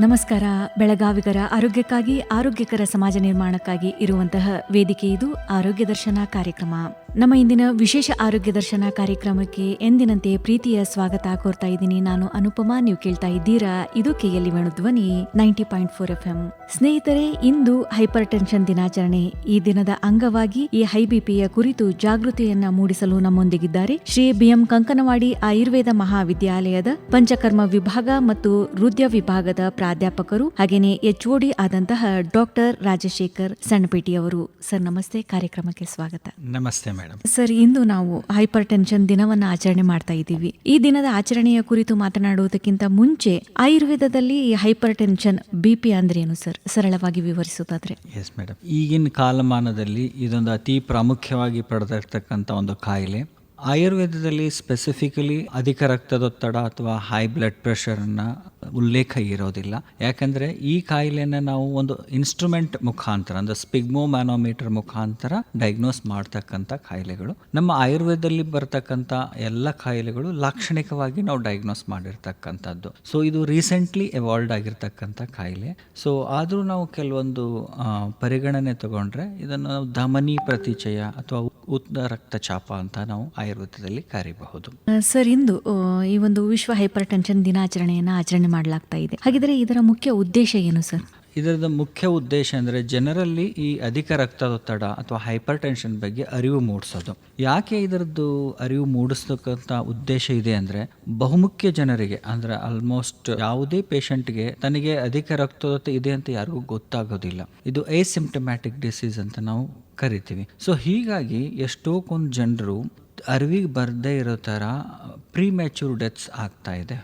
ನಮಸ್ಕಾರ. ಬೆಳಗಾವಿಗರ ಆರೋಗ್ಯಕ್ಕಾಗಿ ಆರೋಗ್ಯಕರ ಸಮಾಜ ನಿರ್ಮಾಣಕ್ಕಾಗಿ ಇರುವಂತಹ ವೇದಿಕೆ ಇದು ಆರೋಗ್ಯ ದರ್ಶನ ಕಾರ್ಯಕ್ರಮ. ನಮ್ಮ ಇಂದಿನ ವಿಶೇಷ ಆರೋಗ್ಯ ದರ್ಶನ ಕಾರ್ಯಕ್ರಮಕ್ಕೆ ಎಂದಿನಂತೆ ಪ್ರೀತಿಯ ಸ್ವಾಗತ ಕೋರ್ತಾ ಇದ್ದೀನಿ. ನಾನು ಅನುಪಮಾ. ನೀವು ಕೇಳ್ತಾ ಇದ್ದೀರಾ ಇದು KLE ವೇಣುಧ್ವನಿ 90.4 FM. ಸ್ನೇಹಿತರೆ, ಇಂದು ಹೈಪರ್ ಟೆನ್ಷನ್ ದಿನಾಚರಣೆ. ಈ ದಿನದ ಅಂಗವಾಗಿ ಈ ಹೈ ಬಿಪಿಯ ಕುರಿತು ಜಾಗೃತಿಯನ್ನ ಮೂಡಿಸಲು ನಮ್ಮೊಂದಿಗಿದ್ದಾರೆ ಶ್ರೀ BM ಕಂಕನವಾಡಿ ಆಯುರ್ವೇದ ಮಹಾವಿದ್ಯಾಲಯದ ಪಂಚಕರ್ಮ ವಿಭಾಗ ಮತ್ತು ಹೃದಯ ವಿಭಾಗದ ಪ್ರಾಧ್ಯಾಪಕರು ಹಾಗೇನೆ HOD ಆದಂತಹ ಡಾಕ್ಟರ್ ರಾಜಶೇಖರ್ ಸಣ್ಣಪೇಟಿ ಅವರು. ಸರ್ ನಮಸ್ತೆ, ಕಾರ್ಯಕ್ರಮಕ್ಕೆ ಸ್ವಾಗತ. ನಮಸ್ತೆ ಮೇಡಮ್. ಸರ್, ಇಂದು ನಾವು ಹೈಪರ್ ಟೆನ್ಷನ್ ದಿನವನ್ನ ಆಚರಣೆ ಮಾಡ್ತಾ ಇದ್ದೀವಿ. ಈ ದಿನದ ಆಚರಣೆಯ ಕುರಿತು ಮಾತನಾಡುವುದಕ್ಕಿಂತ ಮುಂಚೆ ಆಯುರ್ವೇದದಲ್ಲಿ ಹೈಪರ್ ಟೆನ್ಷನ್ BP ಅಂದ್ರೆ ಏನು ಸರ್, ಸರಳವಾಗಿ ವಿವರಿಸುತ್ತಾದ್ರೆ? ಎಸ್ ಮೇಡಮ್, ಈಗಿನ ಕಾಲಮಾನದಲ್ಲಿ ಇದೊಂದು ಅತಿ ಪ್ರಾಮುಖ್ಯವಾಗಿ ಪಡೆದಿರ್ತಕ್ಕಂಥ ಒಂದು ಕಾಯಿಲೆ. ಆಯುರ್ವೇದದಲ್ಲಿ ಸ್ಪೆಸಿಫಿಕಲಿ ಅಧಿಕ ರಕ್ತದೊತ್ತಡ ಅಥವಾ ಹೈ ಬ್ಲಡ್ ಪ್ರೆಷರ್ನ ಉಲ್ಲೇಖ ಇರೋದಿಲ್ಲ. ಯಾಕಂದರೆ ಈ ಕಾಯಿಲೆನ ನಾವು ಒಂದು ಇನ್ಸ್ಟ್ರೂಮೆಂಟ್ ಮುಖಾಂತರ ಅಂದರೆ ಸ್ಪಿಗ್ಮೋ ಮ್ಯಾನೋಮೀಟರ್ ಮುಖಾಂತರ ಡಯಾಗ್ನೋಸ್ ಮಾಡ್ತಕ್ಕಂಥ ಕಾಯಿಲೆಗಳು. ನಮ್ಮ ಆಯುರ್ವೇದದಲ್ಲಿ ಬರ್ತಕ್ಕಂಥ ಎಲ್ಲ ಕಾಯಿಲೆಗಳು ಲಾಕ್ಷಣಿಕವಾಗಿ ನಾವು ಡಯಾಗ್ನೋಸ್ ಮಾಡಿರ್ತಕ್ಕಂಥದ್ದು. ಸೊ ಇದು ರೀಸೆಂಟ್ಲಿ ಎವಾಲ್ವ್ಡ್ ಆಗಿರ್ತಕ್ಕಂಥ ಕಾಯಿಲೆ. ಸೊ ಆದರೂ ನಾವು ಕೆಲವೊಂದು ಪರಿಗಣನೆ ತಗೊಂಡ್ರೆ ಇದನ್ನು ನಾವು ಧಮನಿ ಪ್ರತಿಚಯ ಅಥವಾ ಉದ್ದ ರಕ್ತಚಾಪ ಅಂತ ನಾವು ಆಯುರ್ವೇದದಲ್ಲಿ ಕರೀಬಹುದು. ಸರ್, ಇಂದು ಈ ಒಂದು ವಿಶ್ವ ಹೈಪರ್ ಟೆನ್ಷನ್ ದಿನಾಚರಣೆಯನ್ನು ಆಚರಣೆ ಮಾಡಲಾಗ್ತಾ ಇದೆ. ಹಾಗಿದ್ರೆ ಇದರ ಮುಖ್ಯ ಉದ್ದೇಶ ಏನು ಸರ್? ಇದರದ ಮುಖ್ಯ ಉದ್ದೇಶ ಅಂದರೆ ಜನರಲ್ಲಿ ಈ ಅಧಿಕ ರಕ್ತದೊತ್ತಡ ಅಥವಾ ಹೈಪರ್ ಟೆನ್ಷನ್ ಬಗ್ಗೆ ಅರಿವು ಮೂಡಿಸೋದು. ಯಾಕೆ ಇದರದ್ದು ಅರಿವು ಮೂಡಿಸ್ತಕ್ಕಂಥ ಉದ್ದೇಶ ಇದೆ ಅಂದರೆ, ಬಹುಮುಖ್ಯ ಜನರಿಗೆ ಅಂದರೆ ಆಲ್ಮೋಸ್ಟ್ ಯಾವುದೇ ಪೇಷಂಟ್ಗೆ ತನಗೆ ಅಧಿಕ ರಕ್ತದೊತ್ತಡ ಇದೆ ಅಂತ ಯಾರಿಗೂ ಗೊತ್ತಾಗೋದಿಲ್ಲ. ಇದು ಎಸಿಂಪ್ಟಮ್ಯಾಟಿಕ್ ಡಿಸೀಸ್ ಅಂತ ನಾವು ಕರಿತೀವಿ. ಸೊ ಹೀಗಾಗಿ ಎಷ್ಟೊಂದು ಜನರು ಅರಿವಿಗೆ ಬರದೇ ಇರೋ ಥರ ಪ್ರೀಮ್ಯಾಚೂರ್ ಡೆತ್ಸ್ ಆಗ್ತಾ ಇದೆ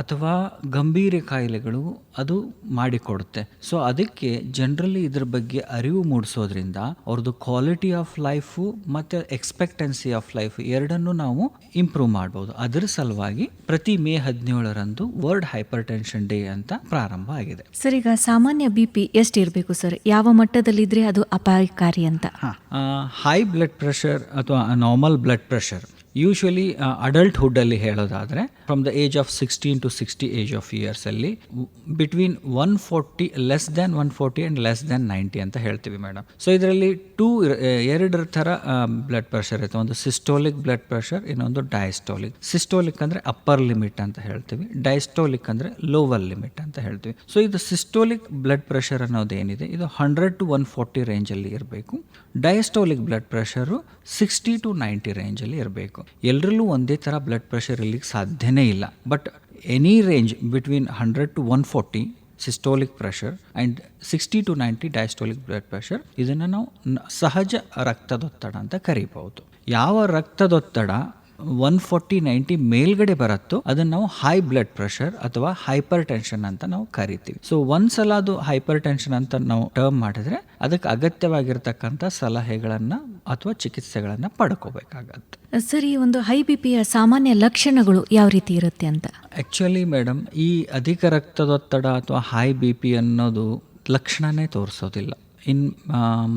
ಅಥವಾ ಗಂಭೀರ ಕಾಯಿಲೆಗಳು ಅದು ಮಾಡಿಕೊಡುತ್ತೆ. ಸೊ ಅದಕ್ಕೆ ಜನರಲ್ಲಿ ಇದ್ರ ಬಗ್ಗೆ ಅರಿವು ಮೂಡಿಸೋದ್ರಿಂದ ಅವ್ರದ್ದು ಕ್ವಾಲಿಟಿ ಆಫ್ ಲೈಫು ಮತ್ತು ಎಕ್ಸ್ಪೆಕ್ಟೆನ್ಸಿ ಆಫ್ ಲೈಫ್ ಎರಡನ್ನೂ ನಾವು ಇಂಪ್ರೂವ್ ಮಾಡ್ಬೋದು. ಅದರ ಸಲುವಾಗಿ ಪ್ರತಿ ಮೇ 17ರಂದು ವರ್ಲ್ಡ್ ಹೈಪರ್ ಟೆನ್ಷನ್ ಡೇ ಅಂತ ಪ್ರಾರಂಭ ಆಗಿದೆ. ಸರ್, ಈಗ ಸಾಮಾನ್ಯ BP ಎಷ್ಟಿರಬೇಕು ಸರ್? ಯಾವ ಮಟ್ಟದಲ್ಲಿದ್ರೆ ಅದು ಅಪಾಯಕಾರಿ ಅಂತ? ಹೈ ಬ್ಲಡ್ ಪ್ರೆಷರ್ ಅಥವಾ ನಾರ್ಮಲ್ ಬ್ಲಡ್ ಪ್ರೆಷರ್ ಯೂಶ್ವಲಿ ಅಡಲ್ಟ್ಹುಡ್ಡಲ್ಲಿ ಹೇಳೋದಾದರೆ from the age of 16 to 60 age of ಇಯರ್ಸಲ್ಲಿ between 140 less than 140 and less than 90 ಅಂತ ಹೇಳ್ತೀವಿ ಮೇಡಮ್. ಸೊ ಇದರಲ್ಲಿ ಎರಡರ ಥರ ಬ್ಲಡ್ ಪ್ರೆಷರ್ ಇರುತ್ತೆ. ಒಂದು ಸಿಸ್ಟೋಲಿಕ್ ಬ್ಲಡ್ ಪ್ರೆಷರ್, ಇನ್ನೊಂದು ಡಯಾಸ್ಟೋಲಿಕ್. ಸಿಸ್ಟೋಲಿಕ್ ಅಂದರೆ ಅಪ್ಪರ್ ಲಿಮಿಟ್ ಅಂತ ಹೇಳ್ತೀವಿ, ಡಯಾಸ್ಟೋಲಿಕ್ ಅಂದರೆ ಲೋವರ್ ಲಿಮಿಟ್ ಅಂತ ಹೇಳ್ತೀವಿ. ಸೊ ಇದು ಸಿಸ್ಟೋಲಿಕ್ ಬ್ಲಡ್ ಪ್ರೆಷರ್ ಅನ್ನೋದೇನಿದೆ ಇದು 100 to 140 ರೇಂಜಲ್ಲಿ ಇರಬೇಕು. ಡಯಾಸ್ಟೋಲಿಕ್ ಬ್ಲಡ್ ಪ್ರೆಷರು 60 to 90 ರೇಂಜಲ್ಲಿ ಇರಬೇಕು. ಎಲ್ಲರಲ್ಲೂ ಒಂದೇ ಥರ ಬ್ಲಡ್ ಪ್ರೆಷರ್ ಇರಲಿಕ್ಕೆ ಸಾಧ್ಯನೇ ಇಲ್ಲ. But any range between 100 to 140 systolic pressure and 60 to 90 diastolic blood pressure, ಇದನ್ನು ನಾವು ಸಹಜ ರಕ್ತದೊತ್ತಡ ಅಂತ ಕರೀಬಹುದು. ಯಾವ ರಕ್ತದೊತ್ತಡ 140-90 ಮೇಲ್ಗಡೆ ಬರುತ್ತೋ ಅದನ್ನು ನಾವು ಹೈ ಬ್ಲಡ್ ಪ್ರೆಷರ್ ಅಥವಾ ಹೈಪರ್ ಟೆನ್ಷನ್ ಅಂತ ನಾವು ಕರಿತೀವಿ. ಸೊ ಒಂದ್ಸಲ ಅದು ಹೈಪರ್ ಟೆನ್ಷನ್ ಅಂತ ನಾವು ಟರ್ಮ್ ಮಾಡಿದ್ರೆ ಅದಕ್ಕೆ ಅಗತ್ಯವಾಗಿರ್ತಕ್ಕಂಥ ಸಲಹೆಗಳನ್ನು ಅಥವಾ ಚಿಕಿತ್ಸೆಗಳನ್ನು ಪಡ್ಕೋಬೇಕಾಗತ್ತೆ. ಸರ್, ಈ ಒಂದು ಹೈ BPಯ ಸಾಮಾನ್ಯ ಲಕ್ಷಣಗಳು ಯಾವ ರೀತಿ ಇರುತ್ತೆ ಅಂತ? ಆ್ಯಕ್ಚುಲಿ ಮೇಡಮ್, ಈ ಅಧಿಕ ರಕ್ತದೊತ್ತಡ ಅಥವಾ ಹೈ BP ಅನ್ನೋದು ಲಕ್ಷಣನೇ ತೋರಿಸೋದಿಲ್ಲ. In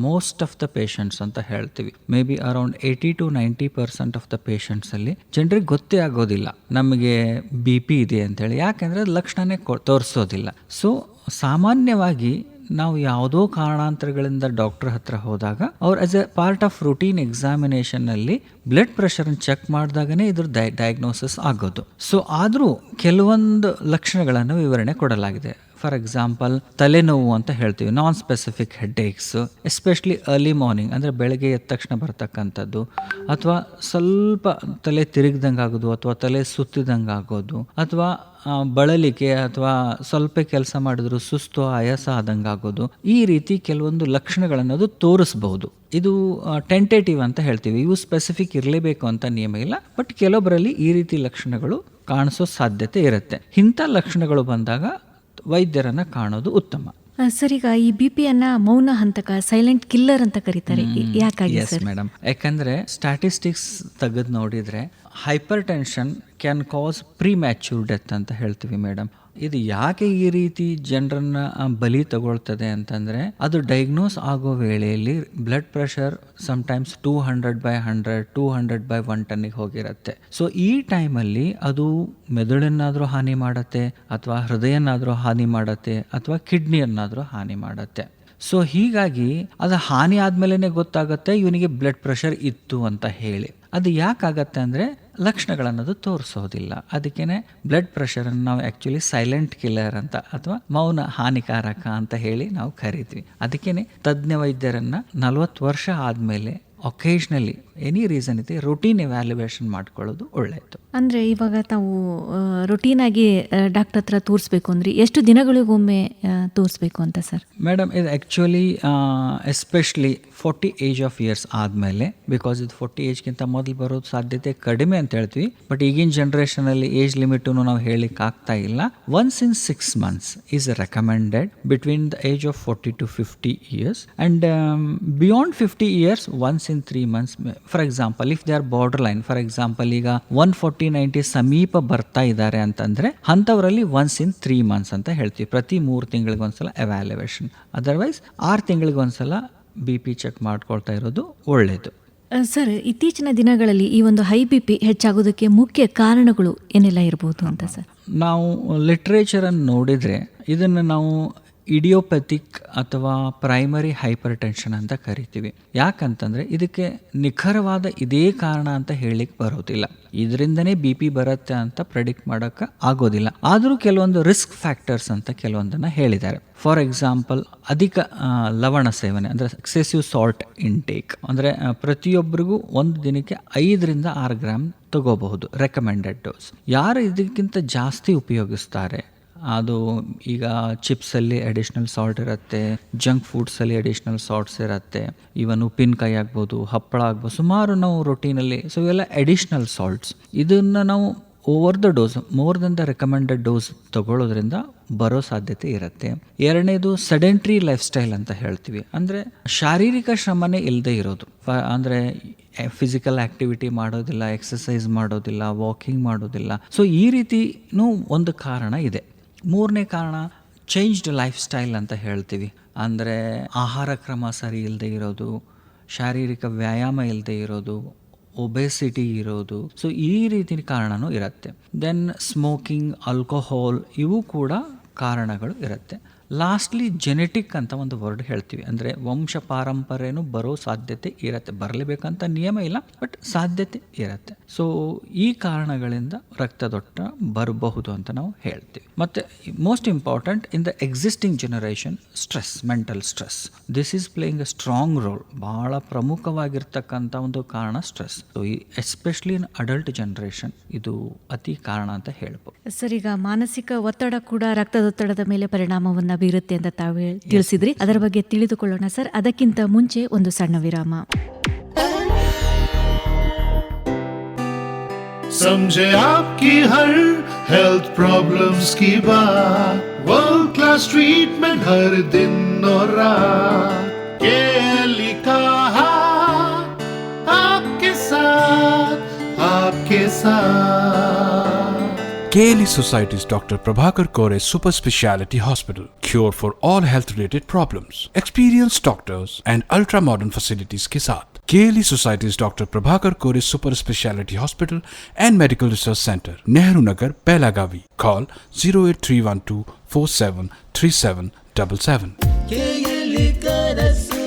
most of the patients ಅಂತ ಹೇಳ್ತೀವಿ, may be around 80 to 90% of the ಪೇಷಂಟ್ಸಲ್ಲಿ ಜನರಿಗೆ ಗೊತ್ತೇ ಆಗೋದಿಲ್ಲ ನಮಗೆ BP ಇದೆ ಅಂತೇಳಿ. ಯಾಕೆಂದರೆ ಅದು ಲಕ್ಷಣನೇ ತೋರಿಸೋದಿಲ್ಲ. ಸೊ ಸಾಮಾನ್ಯವಾಗಿ ನಾವು ಯಾವುದೋ ಕಾರಣಾಂತರಗಳಿಂದ ಡಾಕ್ಟರ್ ಹತ್ರ ಹೋದಾಗ ಅವ್ರು as a part of routine ಎಕ್ಸಾಮಿನೇಷನ್ನಲ್ಲಿ ಬ್ಲಡ್ ಪ್ರೆಷರ್ನ ಚೆಕ್ ಮಾಡಿದಾಗನೇ ಇದ್ರ ಡಯಾಗ್ನೋಸಿಸ್ ಆಗೋದು. ಸೊ ಆದರೂ ಕೆಲವೊಂದು ಲಕ್ಷಣಗಳನ್ನು ವಿವರಣೆ ಕೊಡಲಾಗಿದೆ. ಫಾರ್ ಎಕ್ಸಾಂಪಲ್, ತಲೆನೋವು ಅಂತ ಹೇಳ್ತೀವಿ, ನಾನ್ specific headaches, especially early morning ಅಂದರೆ ಬೆಳಗ್ಗೆ ಎದ್ದ ತಕ್ಷಣ ಬರ್ತಕ್ಕಂಥದ್ದು, ಅಥವಾ ಸ್ವಲ್ಪ ತಲೆ ತಿರುಗ್ದಂಗೆ ಆಗೋದು ಅಥವಾ ತಲೆ ಸುತ್ತಿದಂಗೆ ಆಗೋದು, ಅಥವಾ ಬಳಲಿಕೆ ಅಥವಾ ಸ್ವಲ್ಪ ಕೆಲಸ ಮಾಡಿದ್ರು ಸುಸ್ತು ಆಯಾಸ ಆದಂಗೆ ಆಗೋದು. ಈ ರೀತಿ ಕೆಲವೊಂದು ಲಕ್ಷಣಗಳನ್ನೋದು ತೋರಿಸ್ಬಹುದು. ಇದು ಟೆಂಟೇಟಿವ್ ಅಂತ ಹೇಳ್ತೀವಿ. ಇವು ಸ್ಪೆಸಿಫಿಕ್ ಇರಲೇಬೇಕು ಅಂತ ನಿಯಮ ಇಲ್ಲ, ಬಟ್ ಕೆಲವೊಬ್ಬರಲ್ಲಿ ಈ ರೀತಿ ಲಕ್ಷಣಗಳು ಕಾಣಿಸೋ ಸಾಧ್ಯತೆ ಇರುತ್ತೆ. ಇಂಥ ಲಕ್ಷಣಗಳು ಬಂದಾಗ ವೈದ್ಯರನ್ನ ಕಾಣೋದು ಉತ್ತಮ. ಸರ್, ಈಗ ಈ BPಯನ್ನ ಮೌನ ಹಂತಕ, ಸೈಲೆಂಟ್ ಕಿಲ್ಲರ್ ಅಂತ ಕರೀತಾರೆ. ಯಾಕಾಗಿ ಸರ್? ಮೇಡಮ್, ಯಾಕಂದ್ರೆ ಸ್ಟ್ಯಾಟಿಸ್ಟಿಕ್ಸ್ ತೆಗೆದು ನೋಡಿದ್ರೆ hypertension can cause premature death ಅಂತ ಹೇಳ್ತೀವಿ ಮೇಡಮ್. ಇದು ಯಾಕೆ ಈ ರೀತಿ ಜನರನ್ನ ಬಲಿ ತಗೊಳ್ತದೆ ಅಂತಂದ್ರೆ, ಅದು ಡಯಾಗ್ನೋಸ್ ಆಗೋ ವೇಳೆಯಲ್ಲಿ ಬ್ಲಡ್ ಪ್ರೆಷರ್ ಸಮ್ಟೈಮ್ಸ್ 200/100 200/110 ಹೋಗಿರುತ್ತೆ. ಸೊ ಈ ಟೈಮಲ್ಲಿ ಅದು ಮೆದುಳನ್ನಾದ್ರೂ ಹಾನಿ ಮಾಡತ್ತೆ, ಅಥವಾ ಹೃದಯನಾದ್ರೂ ಹಾನಿ ಮಾಡತ್ತೆ, ಅಥವಾ ಕಿಡ್ನಿಯನ್ನಾದ್ರೂ ಹಾನಿ ಮಾಡತ್ತೆ. ಸೊ ಹೀಗಾಗಿ ಅದು ಹಾನಿ ಆದ್ಮೇಲೆ ಗೊತ್ತಾಗುತ್ತೆ ಇವನಿಗೆ ಬ್ಲಡ್ ಪ್ರೆಷರ್ ಇತ್ತು ಅಂತ ಹೇಳಿ. ಅದು ಯಾಕಾಗತ್ತೆ ಅಂದರೆ ಲಕ್ಷಣಗಳನ್ನದು ತೋರಿಸೋದಿಲ್ಲ. ಅದಕ್ಕೇನೆ ಬ್ಲಡ್ ಪ್ರೆಷರನ್ನು ನಾವು ಆ್ಯಕ್ಚುಲಿ ಸೈಲೆಂಟ್ ಕಿಲ್ಲರ್ ಅಂತ ಅಥವಾ ಮೌನ ಹಾನಿಕಾರಕ ಅಂತ ಹೇಳಿ ನಾವು ಕರಿತೀವಿ. ಅದಕ್ಕೇನೆ ತಜ್ಞ ವೈದ್ಯರನ್ನು 40 ವರ್ಷ ಆದಮೇಲೆ ಒಕೇಶ್ನಲಿ ಎನಿ ರೀಸನ್ ಇದೆ ರುಟೀನ್ ಎವ್ಯಾಲ್ಯುವೇಷನ್ ಮಾಡ್ಕೊಳ್ಳೋದು ಒಳ್ಳೆಯದು. ಅಂದರೆ ಇವಾಗ ತಾವು ರುಟೀನಾಗಿ ಡಾಕ್ಟರ್ ಹತ್ರ ತೋರಿಸ್ಬೇಕು ಅಂದರೆ ಎಷ್ಟು ದಿನಗಳಿಗೊಮ್ಮೆ ತೋರಿಸ್ಬೇಕು ಅಂತ ಸರ್? ಮೇಡಮ್, ಇದು actually especially 40 age of years ಆದಮೇಲೆ, ಬಿಕಾಸ್ ಇದು 40 ಏಜ್ಗಿಂತ ಮೊದಲು ಬರೋದು ಸಾಧ್ಯತೆ ಕಡಿಮೆ ಅಂತ ಹೇಳ್ತೀವಿ. ಬಟ್ ಈಗಿನ ಜನ್ರೇಷನಲ್ಲಿ ಏಜ್ ಲಿಮಿಟನ್ನು ನಾವು ಹೇಳಲಿಕ್ಕೆ ಆಗ್ತಾ ಇಲ್ಲ. Once in 6 months is recommended between the age of 40 to 50 years and beyond 50 years once in 3 months. For example, if they are border line, for example ಈಗ 140-90 ಸಮೀಪ ಬರ್ತಾ ಇದ್ದಾರೆ ಅಂತಂದ್ರೆ ಅಂಥವರಲ್ಲಿ ಒನ್ಸ್ ಇನ್ 3 months ಅಂತ ಹೇಳ್ತೀವಿ. ಪ್ರತಿ 3 ತಿಂಗಳಿಗೊಂದ್ಸಲ ಎವ್ಯಾಲ್ಯುವೇಷನ್, ಅದರ್ವೈಸ್ 6 ತಿಂಗಳಿಗೊಂದ್ಸಲ BP ಚೆಕ್ ಮಾಡ್ಕೊಳ್ತಾ ಇರೋದು ಒಳ್ಳೆಯದು. ಸರ್, ಇತ್ತೀಚಿನ ದಿನಗಳಲ್ಲಿ ಈ ಒಂದು ಹೈ BP ಹೆಚ್ಚಾಗೋದಕ್ಕೆ ಮುಖ್ಯ ಕಾರಣಗಳು ಏನೆಲ್ಲ ಇರ್ಬೋದು ಅಂತ ಸರ್? ನಾವು ಲಿಟ್ರೇಚರನ್ನು ನೋಡಿದರೆ ಇದನ್ನು ನಾವು ಇಡಿಯೋಪ್ಯಾಥಿಕ್ ಅಥವಾ ಪ್ರೈಮರಿ ಹೈಪರ್ ಟೆನ್ಷನ್ ಅಂತ ಕರಿತೀವಿ. ಯಾಕಂತಂದರೆ ಇದಕ್ಕೆ ನಿಖರವಾದ ಇದೇ ಕಾರಣ ಅಂತ ಹೇಳಿಕ್ಕೆ ಬರೋದಿಲ್ಲ. ಇದರಿಂದನೇ BP ಬರುತ್ತೆ ಅಂತ ಪ್ರೆಡಿಕ್ಟ್ ಮಾಡೋಕ್ಕೆ ಆಗೋದಿಲ್ಲ. ಆದರೂ ಕೆಲವೊಂದು ರಿಸ್ಕ್ ಫ್ಯಾಕ್ಟರ್ಸ್ ಅಂತ ಕೆಲವೊಂದನ್ನು ಹೇಳಿದ್ದಾರೆ. ಫಾರ್ ಎಕ್ಸಾಂಪಲ್, ಅಧಿಕ ಲವಣ ಸೇವನೆ ಅಂದರೆ ಎಕ್ಸೆಸಿವ್ ಸಾಲ್ಟ್ ಇಂಟೇಕ್. ಅಂದರೆ ಪ್ರತಿಯೊಬ್ಬರಿಗೂ ಒಂದು ದಿನಕ್ಕೆ 5-6 ಗ್ರಾಮ್ ತಗೋಬಹುದು ರೆಕಮೆಂಡೆಡ್ ಡೋಸ್. ಯಾರು ಇದಕ್ಕಿಂತ ಜಾಸ್ತಿ ಉಪಯೋಗಿಸ್ತಾರೆ, ಅದು ಈಗ ಚಿಪ್ಸಲ್ಲಿ ಅಡಿಷ್ನಲ್ ಸಾಲ್ಟ್ ಇರುತ್ತೆ, ಜಂಕ್ ಫುಡ್ಸಲ್ಲಿ ಅಡಿಷ್ನಲ್ ಸಾಲ್ಟ್ಸ್ ಇರುತ್ತೆ, ಈವನ್ ಉಪ್ಪಿನಕಾಯಿ ಆಗ್ಬೋದು, ಹಪ್ಪಳ ಆಗ್ಬೋದು, ಸುಮಾರು ನಾವು ರೊಟೀನಲ್ಲಿ. ಸೊ ಇವೆಲ್ಲ ಅಡಿಷ್ನಲ್ ಸಾಲ್ಟ್ಸ್. ಇದನ್ನು ನಾವು over the dose, more than the recommended dose ತಗೊಳ್ಳೋದ್ರಿಂದ ಬರೋ ಸಾಧ್ಯತೆ ಇರುತ್ತೆ. ಎರಡನೇದು ಸೆಡೆಂಟ್ರಿ ಲೈಫ್ ಸ್ಟೈಲ್ ಅಂತ ಹೇಳ್ತೀವಿ. ಅಂದರೆ ಶಾರೀರಿಕ ಶ್ರಮನೇ ಇಲ್ಲದೆ ಇರೋದು. ಅಂದರೆ ಫಿಸಿಕಲ್ ಆ್ಯಕ್ಟಿವಿಟಿ ಮಾಡೋದಿಲ್ಲ, ಎಕ್ಸಸೈಸ್ ಮಾಡೋದಿಲ್ಲ, ವಾಕಿಂಗ್ ಮಾಡೋದಿಲ್ಲ. ಸೊ ಈ ರೀತಿನೂ ಒಂದು ಕಾರಣ ಇದೆ. ಮೂರನೇ ಕಾರಣ ಚೇಂಜ್ಡ್ ಲೈಫ್ ಸ್ಟೈಲ್ ಅಂತ ಹೇಳ್ತೀವಿ. ಅಂದರೆ ಆಹಾರ ಕ್ರಮ ಸರಿ ಇಲ್ಲದೆ ಇರೋದು, ಶಾರೀರಿಕ ವ್ಯಾಯಾಮ ಇಲ್ಲದೆ ಇರೋದು, ಒಬೆಸಿಟಿ ಇರೋದು. ಸೊ ಈ ರೀತಿ ಕಾರಣನೂ ಇರುತ್ತೆ. ದೆನ್ ಸ್ಮೋಕಿಂಗ್, ಆಲ್ಕೋಹಾಲ್, ಇವು ಕೂಡ ಕಾರಣಗಳು ಇರುತ್ತೆ. ಲಾಸ್ಟ್ಲಿ ಜೆನೆಟಿಕ್ ಅಂತ ಒಂದು ವರ್ಡ್ ಹೇಳ್ತೀವಿ. ಅಂದರೆ ವಂಶ ಪಾರಂಪರ್ಯನೂ ಬರೋ ಸಾಧ್ಯತೆ ಇರುತ್ತೆ. ಬರಲೇಬೇಕಂತ ನಿಯಮ ಇಲ್ಲ, ಬಟ್ ಸಾಧ್ಯತೆ ಇರುತ್ತೆ. ಸೊ ಈ ಕಾರಣಗಳಿಂದ ರಕ್ತದೊತ್ತಡ ಬರಬಹುದು ಅಂತ ನಾವು ಹೇಳ್ತೀವಿ. ಮತ್ತು most important in the existing generation, stress, mental stress, this is playing a strong role. ಬಹಳ ಪ್ರಮುಖವಾಗಿರ್ತಕ್ಕಂಥ ಒಂದು ಕಾರಣ ಸ್ಟ್ರೆಸ್. ಸೊ ಈ ಎಸ್ಪೆಷಲಿ ಇನ್ ಅಡಲ್ಟ್ ಜನರೇಷನ್ ಇದು ಅತಿ ಕಾರಣ ಅಂತ ಹೇಳ್ಬೋದು. ಸರ್, ಈಗ ಮಾನಸಿಕ ಒತ್ತಡ ಕೂಡ ರಕ್ತದೊತ್ತಡದ ಮೇಲೆ ಪರಿಣಾಮವನ್ನು ಬೀರುತ್ತೆ ಅಂತ ತಾವು ತಿಳಿಸಿದ್ರಿ. ಅದರ ಬಗ್ಗೆ ತಿಳಿದುಕೊಳ್ಳೋಣ ಸರ್. ಅದಕ್ಕಿಂತ ಮುಂಚೆ ಒಂದು ಸಣ್ಣ ವಿರಾಮ. समझे आपकी हर हेल्थ प्रॉब्लम्स की बात, वर्ल्ड क्लास ट्रीटमेंट हर दिन और रात, केएलई का हाथ आपके साथ, आपके साथ. KLE Society's Dr. Prabhakar Kore Super Speciality Hospital. Cure for all health related problems. Experienced doctors and ultra modern facilities के साथ. KLE Society's Dr. Prabhakar Kore Super Speciality Hospital and Medical Research Center, Nehru Nagar, Belagavi. Call 08312 473777. KLE ಕನಸು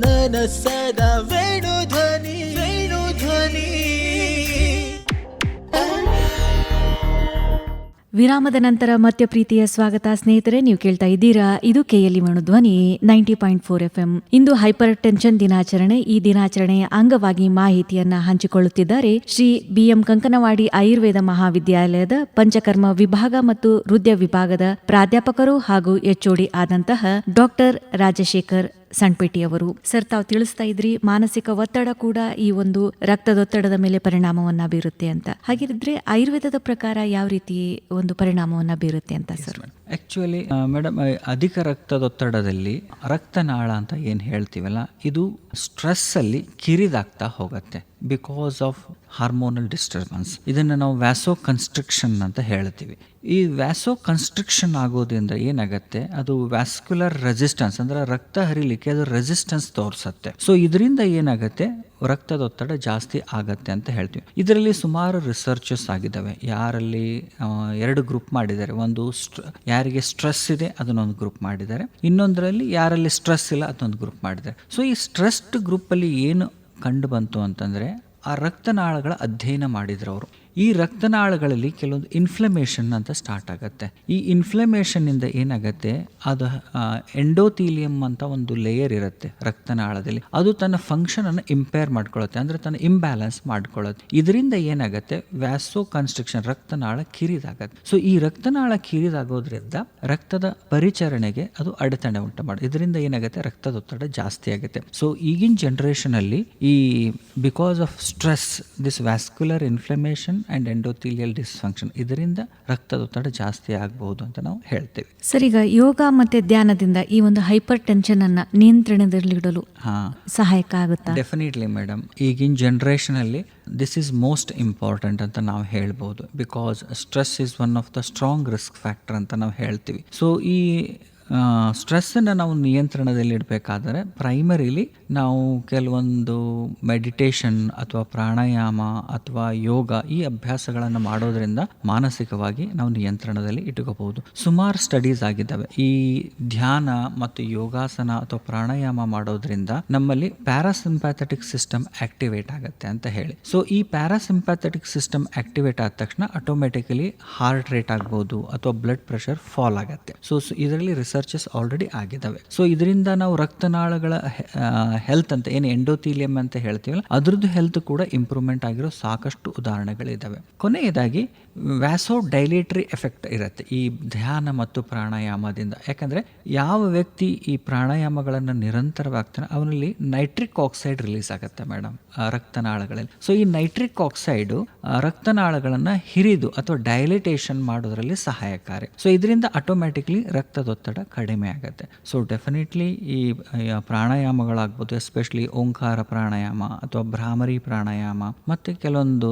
ನನಸದ ವೇಣು ಧ್ವನಿ, ವೇಣು ಧ್ವನಿ. ವಿರಾಮದ ನಂತರ ಮತ್ತೆ ಪ್ರೀತಿಯ ಸ್ವಾಗತ ಸ್ನೇಹಿತರೆ. ನೀವು ಕೇಳ್ತಾ ಇದ್ದೀರಾ, ಇದು KLE ವೇಣುಧ್ವನಿ 90.4 FM. ಇಂದು ಹೈಪರ್ ಟೆನ್ಷನ್ ದಿನಾಚರಣೆ. ಈ ದಿನಾಚರಣೆಯ ಅಂಗವಾಗಿ ಮಾಹಿತಿಯನ್ನ ಹಂಚಿಕೊಳ್ಳುತ್ತಿದ್ದಾರೆ ಶ್ರೀ BM ಕಂಕನವಾಡಿ ಆಯುರ್ವೇದ ಮಹಾವಿದ್ಯಾಲಯದ ಪಂಚಕರ್ಮ ವಿಭಾಗ ಮತ್ತು ಹೃದಯ ವಿಭಾಗದ ಪ್ರಾಧ್ಯಾಪಕರು ಹಾಗೂ HOD ಆದಂತಹ ಡಾಕ್ಟರ್ ರಾಜಶೇಖರ್ ಸಣ್ಪೇಟಿ ಅವರು. ಸರ್, ತಾವು ತಿಳಿಸ್ತಾ ಇದ್ರಿ ಮಾನಸಿಕ ಒತ್ತಡ ಕೂಡ ಈ ಒಂದು ರಕ್ತದೊತ್ತಡದ ಮೇಲೆ ಪರಿಣಾಮವನ್ನ ಬೀರುತ್ತೆ ಅಂತ. ಹಾಗಿದ್ರೆ ಆಯುರ್ವೇದದ ಪ್ರಕಾರ ಯಾವ ರೀತಿ ಒಂದು ಪರಿಣಾಮವನ್ನ ಬೀರುತ್ತೆ ಅಂತ ಸರ್? ಆ್ಯಕ್ಚುಲಿ ಮೇಡಮ್, ಅಧಿಕ ರಕ್ತದೊತ್ತಡದಲ್ಲಿ ರಕ್ತನಾಳ ಅಂತ ಏನು ಹೇಳ್ತೀವಲ್ಲ, ಇದು ಸ್ಟ್ರೆಸ್ಸಲ್ಲಿ ಕಿರಿದಾಗ್ತಾ ಹೋಗುತ್ತೆ ಬಿಕಾಸ್ ಆಫ್ ಹಾರ್ಮೋನಲ್ ಡಿಸ್ಟರ್ಬೆನ್ಸ್. ಇದನ್ನು ನಾವು ವ್ಯಾಸೋ ಕನ್ಸ್ಟ್ರಿಕ್ಷನ್ ಅಂತ ಹೇಳ್ತೀವಿ. ಈ ವ್ಯಾಸೋ ಕನ್ಸ್ಟ್ರಿಕ್ಷನ್ ಆಗೋದ್ರಿಂದ ಏನಾಗುತ್ತೆ, ಅದು ವ್ಯಾಸ್ಕ್ಯುಲರ್ ರೆಸಿಸ್ಟೆನ್ಸ್ ಅಂದರೆ ರಕ್ತ ಹರಿಲಿಕ್ಕೆ ಅದು ರೆಸಿಸ್ಟೆನ್ಸ್ ತೋರಿಸುತ್ತೆ. ಸೊ ಇದರಿಂದ ಏನಾಗುತ್ತೆ, ರಕ್ತದೊತ್ತಡ ಜಾಸ್ತಿ ಆಗತ್ತೆ ಅಂತ ಹೇಳ್ತೀವಿ. ಇದರಲ್ಲಿ ಸುಮಾರು ರಿಸರ್ಚಸ್ ಆಗಿದ್ದಾವೆ. ಯಾರಲ್ಲಿ 2 ಗ್ರೂಪ್ ಮಾಡಿದ್ದಾರೆ. ಒಂದು ಯಾರಿಗೆ ಸ್ಟ್ರೆಸ್ ಇದೆ ಅದನ್ನೊಂದು ಗ್ರೂಪ್ ಮಾಡಿದ್ದಾರೆ, ಇನ್ನೊಂದರಲ್ಲಿ ಯಾರಲ್ಲಿ ಸ್ಟ್ರೆಸ್ ಇಲ್ಲ ಅದೊಂದು ಗ್ರೂಪ್ ಮಾಡಿದ್ದಾರೆ. ಸೊ ಈ ಸ್ಟ್ರೆಸ್ಡ್ ಗ್ರೂಪಲ್ಲಿ ಏನು ಕಂಡು ಬಂತು ಅಂತಂದರೆ, ಆ ರಕ್ತನಾಳಗಳ ಅಧ್ಯಯನ ಮಾಡಿದ್ರು ಅವರು. ಈ ರಕ್ತನಾಳಗಳಲ್ಲಿ ಕೆಲವೊಂದು ಇನ್ಫ್ಲಮೇಷನ್ ಅಂತ ಸ್ಟಾರ್ಟ್ ಆಗುತ್ತೆ. ಈ ಇನ್ಫ್ಲಮೇಷನ್ನಿಂದ ಏನಾಗುತ್ತೆ, ಅದು ಎಂಡೋಥೀಲಿಯಂ ಅಂತ ಒಂದು ಲೇಯರ್ ಇರುತ್ತೆ ರಕ್ತನಾಳದಲ್ಲಿ, ಅದು ತನ್ನ ಫಂಕ್ಷನನ್ನು ಇಂಪೇರ್ ಮಾಡ್ಕೊಳ್ಳುತ್ತೆ, ಅಂದರೆ ತನ್ನ ಇಂಬ್ಯಾಲೆನ್ಸ್ ಮಾಡ್ಕೊಳ್ಳುತ್ತೆ. ಇದರಿಂದ ಏನಾಗುತ್ತೆ, ವ್ಯಾಸೋ ಕನ್ಸ್ಟ್ರಿಕ್ಷನ್, ರಕ್ತನಾಳ ಕಿರಿದಾಗತ್ತೆ. ಸೊ ಈ ರಕ್ತನಾಳ ಕಿರಿದಾಗೋದ್ರಿಂದ ರಕ್ತದ ಪರಿಚರಣೆಗೆ ಅದು ಅಡೆತಡೆ ಉಂಟು ಮಾಡುತ್ತೆ. ಇದರಿಂದ ಏನಾಗುತ್ತೆ, ರಕ್ತದೊತ್ತಡ ಜಾಸ್ತಿ ಆಗುತ್ತೆ. ಸೊ ಈಗಿನ ಜನ್ರೇಷನಲ್ಲಿ ಈ because of stress, this vascular inflammation and endothelial dysfunction, ಇದರಿಂದ ರಕ್ತದೊತ್ತಡ ಜಾಸ್ತಿ ಆಗಬಹುದು ಅಂತ ನಾವು ಹೇಳ್ತೇವೆ. ಸರ್, ಈಗ ಯೋಗ ಮತ್ತೆ ಧ್ಯಾನದಿಂದ ಈ ಒಂದು ಹೈಪರ್ ಟೆನ್ಷನ್ ಅನ್ನ ನಿಯಂತ್ರಣದಲ್ಲಿಡಲು ಸಹಾಯಕ ಆಗುತ್ತಾ? Definitely madam. ಈಗಿನ ಜನ್ರೇಷನಲ್ಲಿ ದಿಸ್ ಈಸ್ ಮೋಸ್ಟ್ ಇಂಪಾರ್ಟೆಂಟ್ ಅಂತ ನಾವು ಹೇಳ್ಬೋದು. Because stress is one of the strong risk factor ಅಂತ ನಾವು ಹೇಳ್ತೀವಿ. ಸೊ ಈ ಸ್ಟ್ರೆಸ್ಸನ್ನು ನಾವು ನಿಯಂತ್ರಣದಲ್ಲಿ ಇಡಬೇಕಾದರೆ ಪ್ರೈಮರಿಲಿ ನಾವು ಕೆಲವೊಂದು ಮೆಡಿಟೇಷನ್ ಅಥವಾ ಪ್ರಾಣಾಯಾಮ ಅಥವಾ ಯೋಗ ಈ ಅಭ್ಯಾಸಗಳನ್ನು ಮಾಡೋದ್ರಿಂದ ಮಾನಸಿಕವಾಗಿ ನಾವು ನಿಯಂತ್ರಣದಲ್ಲಿ ಇಟ್ಕೋಬಹುದು. ಸುಮಾರು ಸ್ಟಡೀಸ್ ಆಗಿದ್ದಾವೆ. ಈ ಧ್ಯಾನ ಮತ್ತು ಯೋಗಾಸನ ಅಥವಾ ಪ್ರಾಣಾಯಾಮ ಮಾಡೋದ್ರಿಂದ ನಮ್ಮಲ್ಲಿ ಪ್ಯಾರಾಸಿಂಪ್ಯಾಥೆಟಿಕ್ ಸಿಸ್ಟಮ್ ಆಕ್ಟಿವೇಟ್ ಆಗುತ್ತೆ ಅಂತ ಹೇಳಿ. ಸೊ ಈ ಪ್ಯಾರಾಸಿಂಪ್ಯಾಥೆಟಿಕ್ ಸಿಸ್ಟಮ್ ಆಕ್ಟಿವೇಟ್ ಆದ ತಕ್ಷಣ ಆಟೋಮೆಟಿಕಲಿ ಹಾರ್ಟ್ ರೇಟ್ ಆಗ್ಬೋದು ಅಥವಾ ಬ್ಲಡ್ ಪ್ರೆಷರ್ ಫಾಲ್ ಆಗುತ್ತೆ. ಸೊ ಇದರಲ್ಲಿ ರಿಸರ್ಚಸ್ ಆಲ್ರೆಡಿ ಆಗಿದ್ದಾವೆ. ಸೊ ಇದರಿಂದ ನಾವು ರಕ್ತನಾಳಗಳ ಹೆಲ್ತ್ ಅಂತ ಏನು ಎಂಡೋಥೀಲಿಯಂ ಅಂತ ಹೇಳ್ತೀವಲ್ಲ, ಅದ್ರದ್ದು ಹೆಲ್ತ್ ಕೂಡ ಇಂಪ್ರೂವ್ಮೆಂಟ್ ಆಗಿರೋ ಸಾಕಷ್ಟು ಉದಾಹರಣೆಗಳಿದ್ದಾವೆ. ಕೊನೆಯದಾಗಿ ವ್ಯಾಸೋ ಡೈಲೇಟರಿ ಎಫೆಕ್ಟ್ ಇರುತ್ತೆ ಈ ಧ್ಯಾನ ಮತ್ತು ಪ್ರಾಣಾಯಾಮದಿಂದ. ಯಾಕಂದರೆ ಯಾವ ವ್ಯಕ್ತಿ ಈ ಪ್ರಾಣಾಯಾಮಗಳನ್ನು ನಿರಂತರವಾಗ್ತಾನೆ ಅವನಲ್ಲಿ ನೈಟ್ರಿಕ್ ಆಕ್ಸೈಡ್ ರಿಲೀಸ್ ಆಗುತ್ತೆ ಮೇಡಮ್ ರಕ್ತನಾಳಗಳಲ್ಲಿ. ಸೊ ಈ ನೈಟ್ರಿಕ್ ಆಕ್ಸೈಡು ರಕ್ತನಾಳಗಳನ್ನು ಹಿರಿದು ಅಥವಾ ಡೈಲೇಟೇಷನ್ ಮಾಡೋದ್ರಲ್ಲಿ ಸಹಾಯಕಾರಿ. ಸೊ ಇದರಿಂದ ಆಟೋಮ್ಯಾಟಿಕ್ಲಿ ರಕ್ತದೊತ್ತಡ ಕಡಿಮೆ ಆಗುತ್ತೆ. ಸೊ ಡೆಫಿನೆಟ್ಲಿ ಈ ಪ್ರಾಣಾಯಾಮಗಳಾಗ್ಬೋದು, ಎಸ್ಪೆಷಲಿ ಓಂಕಾರ ಪ್ರಾಣಾಯಾಮ ಅಥವಾ ಭ್ರಾಮರಿ ಪ್ರಾಣಾಯಾಮ ಮತ್ತು ಕೆಲವೊಂದು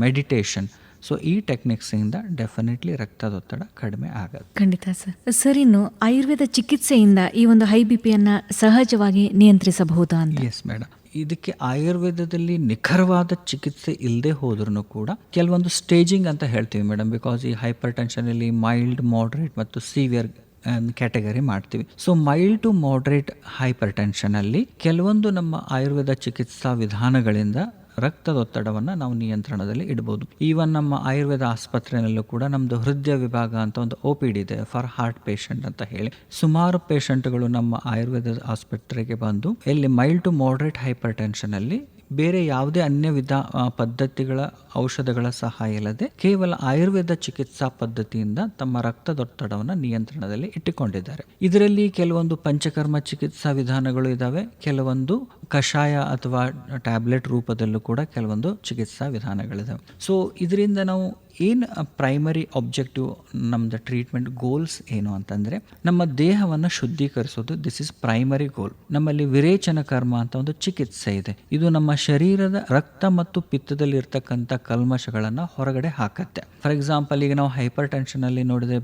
ಮೆಡಿಟೇಷನ್, ಸೊ ಈ ಟೆಕ್ನಿಕ್ಸಿಂದ ಡೆಫಿನೆಟ್ಲಿ ರಕ್ತದೊತ್ತಡ ಕಡಿಮೆ ಆಗುತ್ತೆ. ಖಂಡಿತ ಸರ್. ಸರ್, ಇನ್ನು ಆಯುರ್ವೇದ ಚಿಕಿತ್ಸೆಯಿಂದ ಈ ಒಂದು ಹೈ ಬಿ ಪಿಯನ್ನು ಸಹಜವಾಗಿ ನಿಯಂತ್ರಿಸಬಹುದಾ ಅಂತ? Yes madam. ಇದಕ್ಕೆ ಆಯುರ್ವೇದದಲ್ಲಿ ನಿಖರವಾದ ಚಿಕಿತ್ಸೆ ಇಲ್ಲದೆ ಹೋದ್ರೂ ಕೂಡ ಕೆಲವೊಂದು ಸ್ಟೇಜಿಂಗ್ ಅಂತ ಹೇಳ್ತೀವಿ ಮೇಡಮ್. ಬಿಕಾಸ್ ಈ ಹೈಪರ್ ಟೆನ್ಷನಲ್ಲಿ ಮೈಲ್ಡ್, ಮಾಡರೇಟ್ ಮತ್ತು ಸಿವಿಯರ್ ಕ್ಯಾಟಗರಿ ಮಾಡ್ತೀವಿ. ಸೊ ಮೈಲ್ಡ್ ಟು ಮಾಡರೇಟ್ ಹೈಪರ್ ಟೆನ್ಷನಲ್ಲಿ ಕೆಲವೊಂದು ನಮ್ಮ ಆಯುರ್ವೇದ ಚಿಕಿತ್ಸಾ ವಿಧಾನಗಳಿಂದ ರಕ್ತದೊತ್ತಡವನ್ನು ನಾವು ನಿಯಂತ್ರಣದಲ್ಲಿ ಇಡ್ಬೋದು. ಈವನ್ ನಮ್ಮ ಆಯುರ್ವೇದ ಆಸ್ಪತ್ರೆಯಲ್ಲೂ ಕೂಡ ನಮ್ಮದು ಹೃದಯ ವಿಭಾಗ ಅಂತ ಒಂದು OPD ಇದೆ ಫಾರ್ ಹಾರ್ಟ್ ಪೇಷಂಟ್ ಅಂತ ಹೇಳಿ. ಸುಮಾರು ಪೇಷಂಟ್ಗಳು ನಮ್ಮ ಆಯುರ್ವೇದ ಆಸ್ಪತ್ರೆಗೆ ಬಂದು ಎಲ್ಲಿ ಮೈಲ್ಡ್ ಟು ಮಾಡರೇಟ್ ಹೈಪರ್ ಟೆನ್ಷನಲ್ಲಿ ಬೇರೆ ಯಾವುದೇ ಅನ್ಯ ಪದ್ಧತಿಗಳ ಔಷಧಗಳ ಸಹಾಯ ಇಲ್ಲದೆ ಕೇವಲ ಆಯುರ್ವೇದ ಚಿಕಿತ್ಸಾ ಪದ್ಧತಿಯಿಂದ ತಮ್ಮ ರಕ್ತದೊತ್ತಡವನ್ನು ನಿಯಂತ್ರಣದಲ್ಲಿ ಇಟ್ಟುಕೊಂಡಿದ್ದಾರೆ. ಇದರಲ್ಲಿ ಕೆಲವೊಂದು ಪಂಚಕರ್ಮ ಚಿಕಿತ್ಸಾ ವಿಧಾನಗಳು ಇದ್ದಾವೆ, ಕೆಲವೊಂದು ಕಷಾಯ ಅಥವಾ ಟ್ಯಾಬ್ಲೆಟ್ ರೂಪದಲ್ಲೂ ಕೂಡ ಕೆಲವೊಂದು ಚಿಕಿತ್ಸಾ ವಿಧಾನಗಳಿದ್ದಾವೆ. ಸೊ ಇದರಿಂದ ನಾವು ಏನು ಪ್ರೈಮರಿ ಆಬ್ಜೆಕ್ಟಿವ್, ನಮ್ಮದು ಟ್ರೀಟ್ಮೆಂಟ್ ಗೋಲ್ಸ್ ಏನು ಅಂತಂದರೆ ನಮ್ಮ ದೇಹವನ್ನು ಶುದ್ಧೀಕರಿಸೋದು. This is primary goal. ನಮ್ಮಲ್ಲಿ ವಿರೇಚನ ಕರ್ಮ ಅಂತ ಒಂದು ಚಿಕಿತ್ಸೆ ಇದೆ. ಇದು ನಮ್ಮ ಶರೀರದ ರಕ್ತ ಮತ್ತು ಪಿತ್ತದಲ್ಲಿ ಇರ್ತಕ್ಕಂಥ ಕಲ್ಮಶಗಳನ್ನು ಹೊರಗಡೆ ಹಾಕತ್ತೆ. ಫಾರ್ ಎಕ್ಸಾಂಪಲ್, ಈಗ ನಾವು ಹೈಪರ್ ಟೆನ್ಷನಲ್ಲಿ ನೋಡಿದ್ರೆ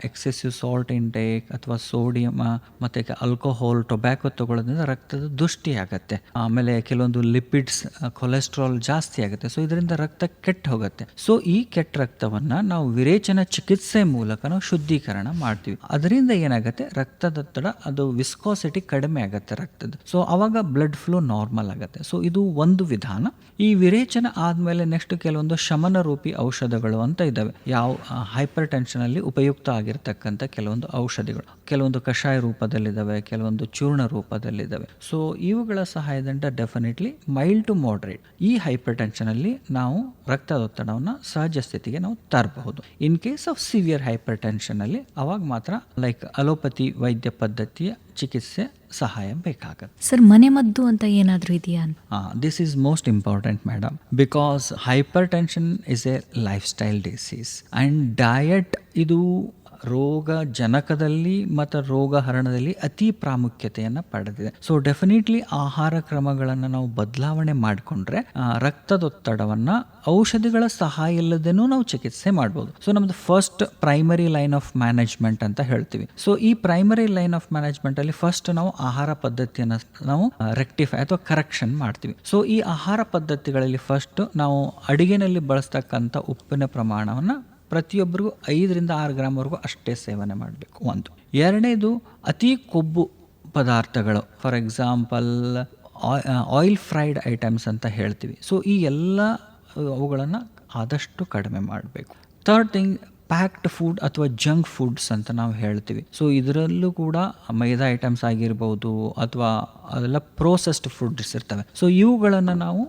ಎಕ್ಸೆಸಿವ್ ಸಾಲ್ಟ್ ಇಂಟೇಕ್ ಅಥವಾ ಸೋಡಿಯಂ ಮತ್ತು ಆಲ್ಕೋಹಾಲ್, ಟೊಬ್ಯಾಕೊ ತಗೊಳ್ಳೋದ್ರಿಂದ ರಕ್ತದ ದುಷ್ಟಿ ಆಗುತ್ತೆ. ಆಮೇಲೆ ಕೆಲವೊಂದು ಲಿಪಿಡ್ಸ್, ಕೊಲೆಸ್ಟ್ರಾಲ್ ಜಾಸ್ತಿ ಆಗುತ್ತೆ. ಸೊ ಇದರಿಂದ ರಕ್ತ ಕೆಟ್ಟು ಹೋಗುತ್ತೆ. ಸೊ ಈ ಕೆಟ್ಟ ರಕ್ತವನ್ನ ನಾವು ವಿರೇಚನ ಚಿಕಿತ್ಸೆ ಮೂಲಕ ನಾವು ಶುದ್ಧೀಕರಣ ಮಾಡ್ತೀವಿ. ಅದರಿಂದ ಏನಾಗುತ್ತೆ, ರಕ್ತದೊತ್ತಡ ಅದು ವಿಸ್ಕೋಸಿಟಿ ಕಡಿಮೆ ಆಗುತ್ತೆ ರಕ್ತದ. ಸೊ ಅವಾಗ ಬ್ಲಡ್ ಫ್ಲೋ ನಾರ್ಮಲ್ ಆಗುತ್ತೆ. ಸೊ ಇದು ಒಂದು ವಿಧಾನ. ಈ ವಿರೇಚನ ಆದ್ಮೇಲೆ ನೆಕ್ಸ್ಟ್ ಕೆಲವೊಂದು ಶಮನ ರೂಪಿ ಔಷಧಗಳು ಅಂತ ಇದ್ದಾವೆ. ಯಾವ ಹೈಪರ್ ಟೆನ್ಷನ್ ಅಲ್ಲಿ ಉಪಯುಕ್ತ ಆಗಿರ್ತಕ್ಕಂಥ ಕೆಲವೊಂದು ಔಷಧಿಗಳು, ಕೆಲವೊಂದು ಕಷಾಯ ರೂಪದಲ್ಲಿದ್ದಾವೆ, ಕೆಲವೊಂದು ಚೂರ್ಣ ರೂಪದಲ್ಲಿದ್ದಾವೆ. ಸೊ ಇವುಗಳ ಸಹಾಯದಿಂದ ಡೆಫಿನೆಟ್ಲಿ ಮೈಲ್ಡ್ ಟು ಮಾಡರೇಟ್ ಈ ಹೈಪರ್ ಟೆನ್ಷನ್ ಅಲ್ಲಿ ನಾವು ರಕ್ತದೊತ್ತಡವನ್ನು ಸಹಜ ಸ್ಥಿತಿಗೆ ನಾವು ತರಬಹುದು. In case of severe hypertension ಅಲ್ಲಿ ಅವಾಗ ಮಾತ್ರ ಲೈಕ್ ಅಲೋಪತಿ ವೈದ್ಯ ಪದ್ಧತಿಯ ಚಿಕಿತ್ಸೆ ಸಹಾಯ ಬೇಕಾಗುತ್ತೆ. ಸರ್, ಮನೆಮದ್ದು ಅಂತ ಏನಾದರೂ ಇದೆಯಾ? This is most important madam. Because hypertension is a lifestyle disease and diet ಇದು ರೋಗ ಜನಕದಲ್ಲಿ ಮತ್ತು ರೋಗ ಹರಣದಲ್ಲಿ ಅತಿ ಪ್ರಾಮುಖ್ಯತೆಯನ್ನು ಪಡೆದಿದೆ. ಸೊ ಡೆಫಿನೆಟ್ಲಿ ಆಹಾರ ಕ್ರಮಗಳನ್ನು ನಾವು ಬದಲಾವಣೆ ಮಾಡಿಕೊಂಡ್ರೆ ರಕ್ತದೊತ್ತಡವನ್ನು ಔಷಧಿಗಳ ಸಹಾಯ ಇಲ್ಲದೇನೂ ನಾವು ಚಿಕಿತ್ಸೆ ಮಾಡ್ಬೋದು. ಸೊ ನಮ್ದು first primary line of management ಅಂತ ಹೇಳ್ತೀವಿ. ಸೊ ಈ ಪ್ರೈಮರಿ ಲೈನ್ ಆಫ್ ಮ್ಯಾನೇಜ್ಮೆಂಟ್ ಅಲ್ಲಿ ಫಸ್ಟ್ ನಾವು ಆಹಾರ ಪದ್ಧತಿಯನ್ನು ನಾವು ರೆಕ್ಟಿಫೈ ಅಥವಾ ಕರೆಕ್ಷನ್ ಮಾಡ್ತೀವಿ. ಸೊ ಈ ಆಹಾರ ಪದ್ಧತಿಗಳಲ್ಲಿ ಫಸ್ಟ್ ನಾವು ಅಡಿಗೆನಲ್ಲಿ ಬಳಸ್ತಕ್ಕಂಥ ಉಪ್ಪಿನ ಪ್ರಮಾಣವನ್ನು ಪ್ರತಿಯೊಬ್ಬರಿಗೂ 5-6 ಗ್ರಾಮ್ವರೆಗೂ ಅಷ್ಟೇ ಸೇವನೆ ಮಾಡಬೇಕು. ಒಂದು. ಎರಡನೇದು ಅತಿ ಕೊಬ್ಬು ಪದಾರ್ಥಗಳು, for example oil fried items ಅಂತ ಹೇಳ್ತೀವಿ. ಸೊ ಈ ಎಲ್ಲ ಅವುಗಳನ್ನು ಆದಷ್ಟು ಕಡಿಮೆ ಮಾಡಬೇಕು. ಥರ್ಡ್ ಥಿಂಗ್, ಪ್ಯಾಕ್ಡ್ ಫುಡ್ ಅಥವಾ ಜಂಕ್ ಫುಡ್ಸ್ ಅಂತ ನಾವು ಹೇಳ್ತೀವಿ. ಸೊ ಇದರಲ್ಲೂ ಕೂಡ ಮೈದಾ ಐಟಮ್ಸ್ ಆಗಿರ್ಬೋದು ಅಥವಾ ಅದೆಲ್ಲ ಪ್ರೋಸೆಸ್ಡ್ ಫುಡ್ಸ್ ಇರ್ತವೆ. ಸೊ ಇವುಗಳನ್ನು ನಾವು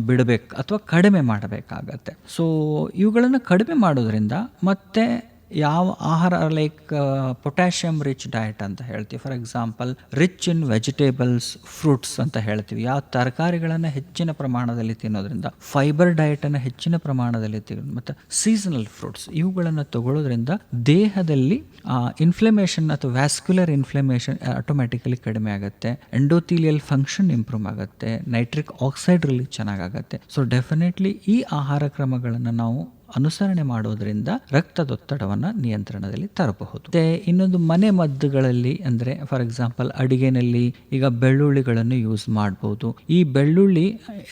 ಬಿಡಬೇಕು ಅಥವಾ ಕಡಿಮೆ ಮಾಡಬೇಕಾಗತ್ತೆ. ಸೊ ಇವುಗಳನ್ನು ಕಡಿಮೆ ಮಾಡೋದ್ರಿಂದ ಮತ್ತೆ ಯಾವ ಆಹಾರ ಲೈಕ್ ಪೊಟ್ಯಾಷಿಯಮ್ ರಿಚ್ ಡಯಟ್ ಅಂತ ಹೇಳ್ತೀವಿ. For example rich in vegetables, fruits ಅಂತ ಹೇಳ್ತೀವಿ. ಯಾವ ತರಕಾರಿಗಳನ್ನು ಹೆಚ್ಚಿನ ಪ್ರಮಾಣದಲ್ಲಿ ತಿನ್ನೋದ್ರಿಂದ, ಫೈಬರ್ ಡಯಟನ್ನು ಹೆಚ್ಚಿನ ಪ್ರಮಾಣದಲ್ಲಿ ತಿನ್ನೋದು ಮತ್ತು ಸೀಸನಲ್ ಫ್ರೂಟ್ಸ್ ಇವುಗಳನ್ನು ತಗೊಳ್ಳೋದ್ರಿಂದ ದೇಹದಲ್ಲಿ ಇನ್ಫ್ಲಮೇಷನ್ ಅಥವಾ ವ್ಯಾಸ್ಕ್ಯುಲರ್ ಇನ್ಫ್ಲಮೇಷನ್ ಆಟೋಮ್ಯಾಟಿಕಲಿ ಕಡಿಮೆ ಆಗುತ್ತೆ. ಎಂಡೋಥೀಲಿಯಲ್ ಫಂಕ್ಷನ್ ಇಂಪ್ರೂವ್ ಆಗುತ್ತೆ. ನೈಟ್ರಿಕ್ ಆಕ್ಸೈಡ್ ರಿಲೀಸ್ ಚೆನ್ನಾಗಾಗುತ್ತೆ. ಸೊ ಡೆಫಿನೆಟ್ಲಿ ಈ ಆಹಾರ ಕ್ರಮಗಳನ್ನು ನಾವು ಅನುಸರಣೆ ಮಾಡೋದ್ರಿಂದ ರಕ್ತದೊತ್ತಡವನ್ನು ನಿಯಂತ್ರಣದಲ್ಲಿ ತರಬಹುದು. ಮತ್ತೆ ಇನ್ನೊಂದು ಮನೆ ಮದ್ದುಗಳಲ್ಲಿ ಅಂದರೆ ಫಾರ್ ಎಕ್ಸಾಂಪಲ್ ಅಡಿಗೆನಲ್ಲಿ ಈಗ ಬೆಳ್ಳುಳ್ಳಿಗಳನ್ನು ಯೂಸ್ ಮಾಡ್ಬೋದು. ಈ ಬೆಳ್ಳುಳ್ಳಿ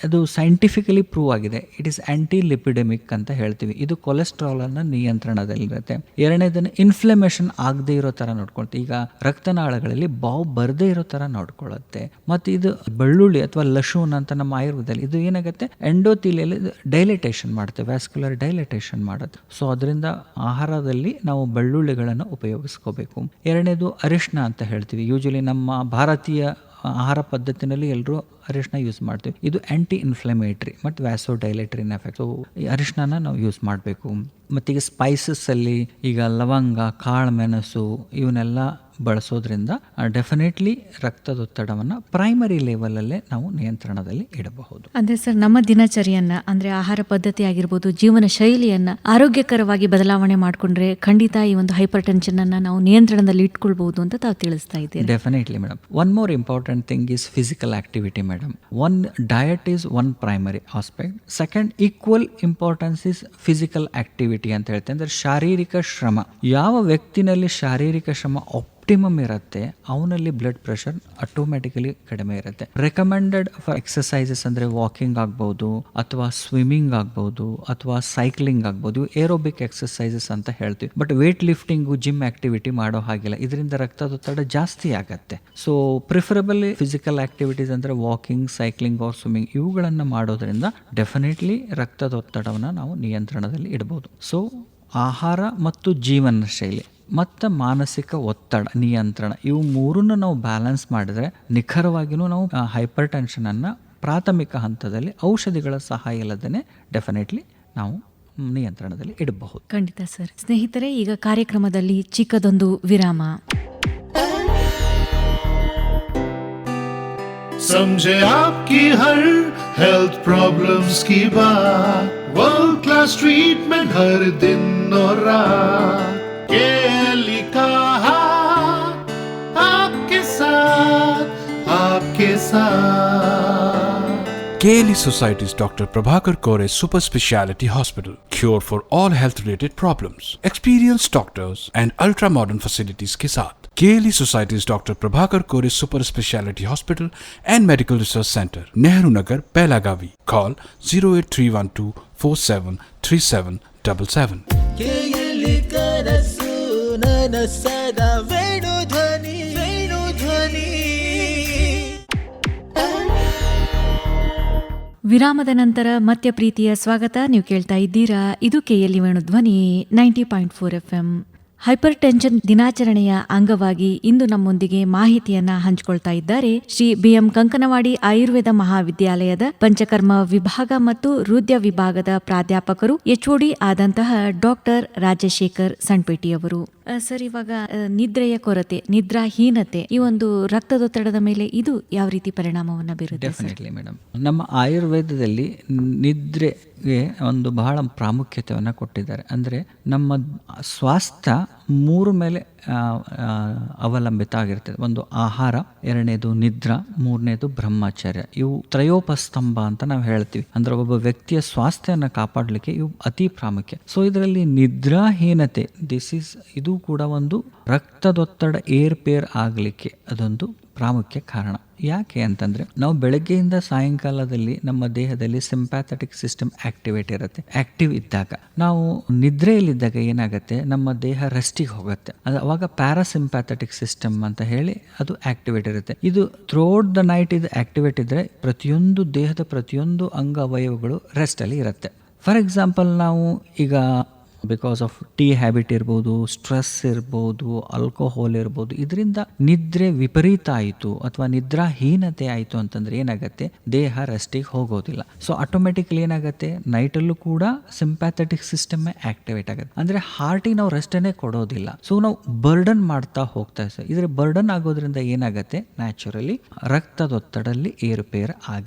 ಅದು ಸೈಂಟಿಫಿಕಲಿ ಪ್ರೂವ್ ಆಗಿದೆ. ಇಟ್ ಈಸ್ ಆಂಟಿ ಲಿಪಿಡೆಮಿಕ್ ಅಂತ ಹೇಳ್ತೀವಿ. ಇದು ಕೊಲೆಸ್ಟ್ರಾಲ್ ಅನ್ನು ನಿಯಂತ್ರಣದಲ್ಲಿರುತ್ತೆ. ಎರಡನೇದನ್ನು ಇನ್ಫ್ಲಮೇಷನ್ ಆಗದೆ ಇರೋ ತರ ನೋಡ್ಕೊಳ್ತೀವಿ. ಈಗ ರಕ್ತನಾಳಗಳಲ್ಲಿ ಬಾವು ಬರದೇ ಇರೋ ತರ ನೋಡ್ಕೊಳ್ಳುತ್ತೆ. ಮತ್ತೆ ಇದು ಬೆಳ್ಳುಳ್ಳಿ ಅಥವಾ ಲಶೂನ್ ಅಂತ ನಮ್ಮ ಆಯುರ್ವೇದದಲ್ಲಿ ಇದು ಏನಾಗುತ್ತೆ, ಎಂಡೋಥೀಲಿಯಲ್ ಡೈಲೇಟೇಷನ್ ಮಾಡುತ್ತೆ, ವ್ಯಾಸ್ಕ್ಯುಲರ್ ಡೈಲೇಟೇಷನ್ ಮಾಡುತ್ತೆ. ಸೊ ಅದರಿಂದ ಆಹಾರದಲ್ಲಿ ನಾವು ಬೆಳ್ಳುಳ್ಳಿಗಳನ್ನು ಉಪಯೋಗಿಸ್ಕೋಬೇಕು. ಎರಡನೇದು ಅರಿಶಿನ ಅಂತ ಹೇಳ್ತೀವಿ. ಯೂಶಲಿ ನಮ್ಮ ಭಾರತೀಯ ಆಹಾರ ಪದ್ಧತಿನಲ್ಲಿ ಎಲ್ಲರೂ ಅರಿಶಿನ ಯೂಸ್ ಮಾಡ್ತೀವಿ. ಇದು ಆಂಟಿ ಇನ್ಫ್ಲಮೇಟರಿ ಮತ್ತು ವ್ಯಾಸೋ ಡೈಲೇಟರಿ ಎಫೆಕ್ಟ್. ಸೊ ಈ ಅರಿಶಿನ ನಾವು ಯೂಸ್ ಮಾಡಬೇಕು. ಮತ್ತು ಈಗ ಸ್ಪೈಸಸ್ ಅಲ್ಲಿ ಈಗ ಲವಂಗ, ಕಾಳು ಮೆಣಸು ಇವನ್ನೆಲ್ಲ ಬಳಸೋದ್ರಿಂದ ಡೆಫಿನೆಟ್ಲಿ ರಕ್ತದೊತ್ತಡವನ್ನು ಪ್ರೈಮರಿ ಲೆವೆಲಲ್ಲೇ ನಾವು ನಿಯಂತ್ರಣದಲ್ಲಿ ಇಡಬಹುದು. ಅಂದ್ರೆ ಸರ್, ನಮ್ಮ ದಿನಚರಿಯನ್ನ ಅಂದ್ರೆ ಆಹಾರ ಪದ್ಧತಿ ಆಗಿರ್ಬೋದು, ಜೀವನ ಶೈಲಿಯನ್ನ ಆರೋಗ್ಯಕರವಾಗಿ ಬದಲಾವಣೆ ಮಾಡಿಕೊಂಡ್ರೆ ಖಂಡಿತ ಈ ಒಂದು ಹೈಪರ್ ಟೆನ್ಷನ್ ಅನ್ನ ನಾವು ನಿಯಂತ್ರಣದಲ್ಲಿ ಇಟ್ಕೊಳ್ಬಹುದು ಅಂತ ತಾವು ತಿಳಿಸ್ತಾ ಇದ್ದೀರಿ. Definitely madam. One more important thing is physical activity madam. One diet is one primary aspect. Second, equal importance is physical activity ಅಂತ ಹೇಳ್ತೇವೆ. ಅಂದ್ರೆ ಶಾರೀರಿಕ ಶ್ರಮ. ಯಾವ ವ್ಯಕ್ತಿನಲ್ಲಿ ಶಾರೀರಿಕ ಶ್ರಮ ಆಪ್ಟಿಮಮ್ ಇರುತ್ತೆ ಅವನಲ್ಲಿ ಬ್ಲಡ್ ಪ್ರೆಷರ್ ಆಟೋಮ್ಯಾಟಿಕಲಿ ಕಡಿಮೆ ಇರುತ್ತೆ. ರೆಕಮೆಂಡೆಡ್ ಫಾರ್ ಎಕ್ಸಸೈಸಸ್ ಅಂದರೆ ವಾಕಿಂಗ್ ಆಗ್ಬೋದು ಅಥವಾ ಸ್ವಿಮ್ಮಿಂಗ್ ಆಗ್ಬೋದು ಅಥವಾ ಸೈಕ್ಲಿಂಗ್ ಆಗ್ಬೋದು. ಏರೋಬಿಕ್ ಎಕ್ಸಸೈಸಸ್ ಅಂತ ಹೇಳ್ತೀವಿ. But weight lifting, gym activity ಮಾಡೋ ಹಾಗಿಲ್ಲ. ಇದರಿಂದ ರಕ್ತದೊತ್ತಡ ಜಾಸ್ತಿ ಆಗತ್ತೆ. ಸೊ ಪ್ರಿಫರಬಲಿ ಫಿಸಿಕಲ್ ಆಕ್ಟಿವಿಟೀಸ್ ಅಂದರೆ ವಾಕಿಂಗ್, ಸೈಕ್ಲಿಂಗ್ ಆರ್ ಸ್ವಿಮ್ಮಿಂಗ್ ಇವುಗಳನ್ನು ಮಾಡೋದ್ರಿಂದ ಡೆಫಿನೆಟ್ಲಿ ರಕ್ತದೊತ್ತಡವನ್ನು ನಾವು ನಿಯಂತ್ರಣದಲ್ಲಿ ಇಡಬಹುದು. ಸೊ ಆಹಾರ ಮತ್ತು ಜೀವನ ಶೈಲಿ ಮತ್ತು ಮಾನಸಿಕ ಒತ್ತಡ ನಿಯಂತ್ರಣ ಇವು ಮೂರನ್ನು ನಾವು ಬ್ಯಾಲೆನ್ಸ್ ಮಾಡಿದ್ರೆ ನಿಖರವಾಗಿಯೂ ನಾವು ಹೈಪರ್ ಟೆನ್ಷನನ್ನು ಪ್ರಾಥಮಿಕ ಹಂತದಲ್ಲಿ ಔಷಧಿಗಳ ಸಹಾಯ ಇಲ್ಲದೇ ಡೆಫಿನೆಟ್ಲಿ ನಾವು ನಿಯಂತ್ರಣದಲ್ಲಿ ಇಡಬಹುದು. ಖಂಡಿತ ಸರ್. ಸ್ನೇಹಿತರೆ, ಈಗ ಕಾರ್ಯಕ್ರಮದಲ್ಲಿ ಚಿಕ್ಕದೊಂದು ವಿರಾಮ. समझे आपकी हर हेल्थ प्रॉब्लम्स की बात, वर्ल्ड क्लास ट्रीटमेंट हर दिन और रात, केली का हाथ आपके साथ, आपके साथ. KLE Society's Dr. Prabhakar Kore Super Speciality Hospital. Cure for all health related problems. Experienced doctors and ultra modern facilities के साथ KLE Society's Dr. Prabhakar Kore Super Speciality Hospital and Medical Research Center, Nehru Nagar, Pelagavi. Call 08312 473777. KLE ಕನಸು ನನ್ನ ಸದಾ ವೇಣು ಧ್ವನಿ, ವೇಣು ಧ್ವನಿ. ವಿರಾಮದ ನಂತರ ಮತ್ತೆ ಪ್ರೀತಿಯ ಸ್ವಾಗತ. ನೀವು ಕೇಳ್ತಾ ಇದ್ದೀರಾ, ಇದು KLE ವೇಣು ಧ್ವನಿ 90.4 FM. ಹೈಪರ್ ಟೆನ್ಷನ್ ದಿನಾಚರಣೆಯ ಅಂಗವಾಗಿ ಇಂದು ನಮ್ಮೊಂದಿಗೆ ಮಾಹಿತಿಯನ್ನ ಹಂಚಿಕೊಳ್ತಾ ಇದ್ದಾರೆ ಶ್ರೀ BM ಕಂಕನವಾಡಿ ಆಯುರ್ವೇದ ಮಹಾವಿದ್ಯಾಲಯದ ಪಂಚಕರ್ಮ ವಿಭಾಗ ಮತ್ತು ಹೃದಯ ವಿಭಾಗದ ಪ್ರಾಧ್ಯಾಪಕರು HOD ಆದಂತಹ ಡಾಕ್ಟರ್ ರಾಜಶೇಖರ್ ಸಣ್ಪೇಟಿ ಅವರು. ಸರ್, ಇವಾಗ ನಿದ್ರೆಯ ಕೊರತೆ, ನಿದ್ರಾಹೀನತೆ ಈ ಒಂದು ರಕ್ತದೊತ್ತಡದ ಮೇಲೆ ಇದು ಯಾವ ರೀತಿ ಪರಿಣಾಮವನ್ನು ಬೀರುತ್ತೆ? Definitely madam. ನಮ್ಮ ಆಯುರ್ವೇದದಲ್ಲಿ ನಿದ್ರೆಗೆ ಒಂದು ಬಹಳ ಪ್ರಾಮುಖ್ಯತೆಯನ್ನು ಕೊಟ್ಟಿದ್ದಾರೆ. ಅಂದರೆ ನಮ್ಮ ಸ್ವಾಸ್ಥ್ಯ ಮೂರು ಮೇಲೆ ಅವಲಂಬಿತ ಆಗಿರ್ತದೆ. ಒಂದು ಆಹಾರ, ಎರಡನೇದು ನಿದ್ರಾ, ಮೂರನೇದು ಬ್ರಹ್ಮಚರ್ಯ. ಇವು ತ್ರಯೋಪಸ್ತಂಭ ಅಂತ ನಾವು ಹೇಳ್ತೀವಿ. ಅಂದ್ರೆ ಒಬ್ಬ ವ್ಯಕ್ತಿಯ ಸ್ವಾಸ್ಥ್ಯವನ್ನು ಕಾಪಾಡಲಿಕ್ಕೆ ಇವು ಅತಿ ಪ್ರಾಮುಖ್ಯ. ಸೊ ಇದರಲ್ಲಿ ನಿದ್ರಾಹೀನತೆ ಇದು ಕೂಡ ಒಂದು ರಕ್ತದೊತ್ತಡ ಏರ್ಪೇರ್ ಆಗಲಿಕ್ಕೆ ಅದೊಂದು ಪ್ರಾಮುಖ್ಯ ಕಾರಣ. ಯಾಕೆ ಅಂತಂದ್ರೆ ನಾವು ಬೆಳಗ್ಗೆಯಿಂದ ಸಾಯಂಕಾಲದಲ್ಲಿ ನಮ್ಮ ದೇಹದಲ್ಲಿ ಸಿಂಪ್ಯಾಥೆಟಿಕ್ ಸಿಸ್ಟಮ್ ಆಕ್ಟಿವೇಟ್ ಇರುತ್ತೆ. ಆಕ್ಟಿವ್ ಇದ್ದಾಗ ನಾವು ನಿದ್ರೆಯಲ್ಲಿದ್ದಾಗ ಏನಾಗುತ್ತೆ, ನಮ್ಮ ದೇಹ ರೆಸ್ಟಿಗೆ ಹೋಗುತ್ತೆ. ಅವಾಗ ಪ್ಯಾರಾಸಿಂಪ್ಯಾಥೆಟಿಕ್ ಸಿಸ್ಟಮ್ ಅಂತ ಹೇಳಿ ಅದು ಆಕ್ಟಿವೇಟ್ ಇರುತ್ತೆ. ಇದು ಥ್ರೂಔಟ್ ದ ನೈಟ್ ಇದು ಆಕ್ಟಿವೇಟ್ ಇದ್ರೆ ಪ್ರತಿಯೊಂದು ದೇಹದ ಪ್ರತಿಯೊಂದು ಅಂಗ ಅವಯವಗಳು ರೆಸ್ಟ್ ಅಲ್ಲಿ ಇರುತ್ತೆ. ಫಾರ್ ಎಕ್ಸಾಂಪಲ್, ನಾವು ಈಗ ಬಿಕಾಸ್ ಆಫ್ ಟೀ ಹ್ಯಾಬಿಟ್ ಇರ್ಬೋದು, ಸ್ಟ್ರೆಸ್ ಇರ್ಬೋದು, ಆಲ್ಕೋಹಾಲ್ ಇರ್ಬೋದು, ಇದರಿಂದ ನಿದ್ರೆ ವಿಪರೀತ ಆಯಿತು ಅಥವಾ ನಿದ್ರಾಹೀನತೆ ಆಯಿತು ಅಂತಂದ್ರೆ ಏನಾಗುತ್ತೆ, ದೇಹ ರೆಸ್ಟಿಗೆ ಹೋಗೋದಿಲ್ಲ. ಸೊ ಆಟೋಮೆಟಿಕಲಿ ಏನಾಗುತ್ತೆ, ನೈಟಲ್ಲೂ ಕೂಡ ಸಿಂಪ್ಯಾಥೆಟಿಕ್ ಸಿಸ್ಟಮ್ ಆಕ್ಟಿವೇಟ್ ಆಗುತ್ತೆ. ಅಂದ್ರೆ ಹಾರ್ಟಿಗೆ ನಾವು ರೆಸ್ಟನ್ನೇ ಕೊಡೋದಿಲ್ಲ. ಸೊ ನಾವು ಬರ್ಡನ್ ಮಾಡ್ತಾ ಹೋಗ್ತಾ ಇದ್ದೀವಿ. ಇದ್ರ ಬರ್ಡನ್ ಆಗೋದ್ರಿಂದ ಏನಾಗುತ್ತೆ, ನ್ಯಾಚುರಲಿ ರಕ್ತದೊತ್ತಡದಲ್ಲಿ ಏರುಪೇರು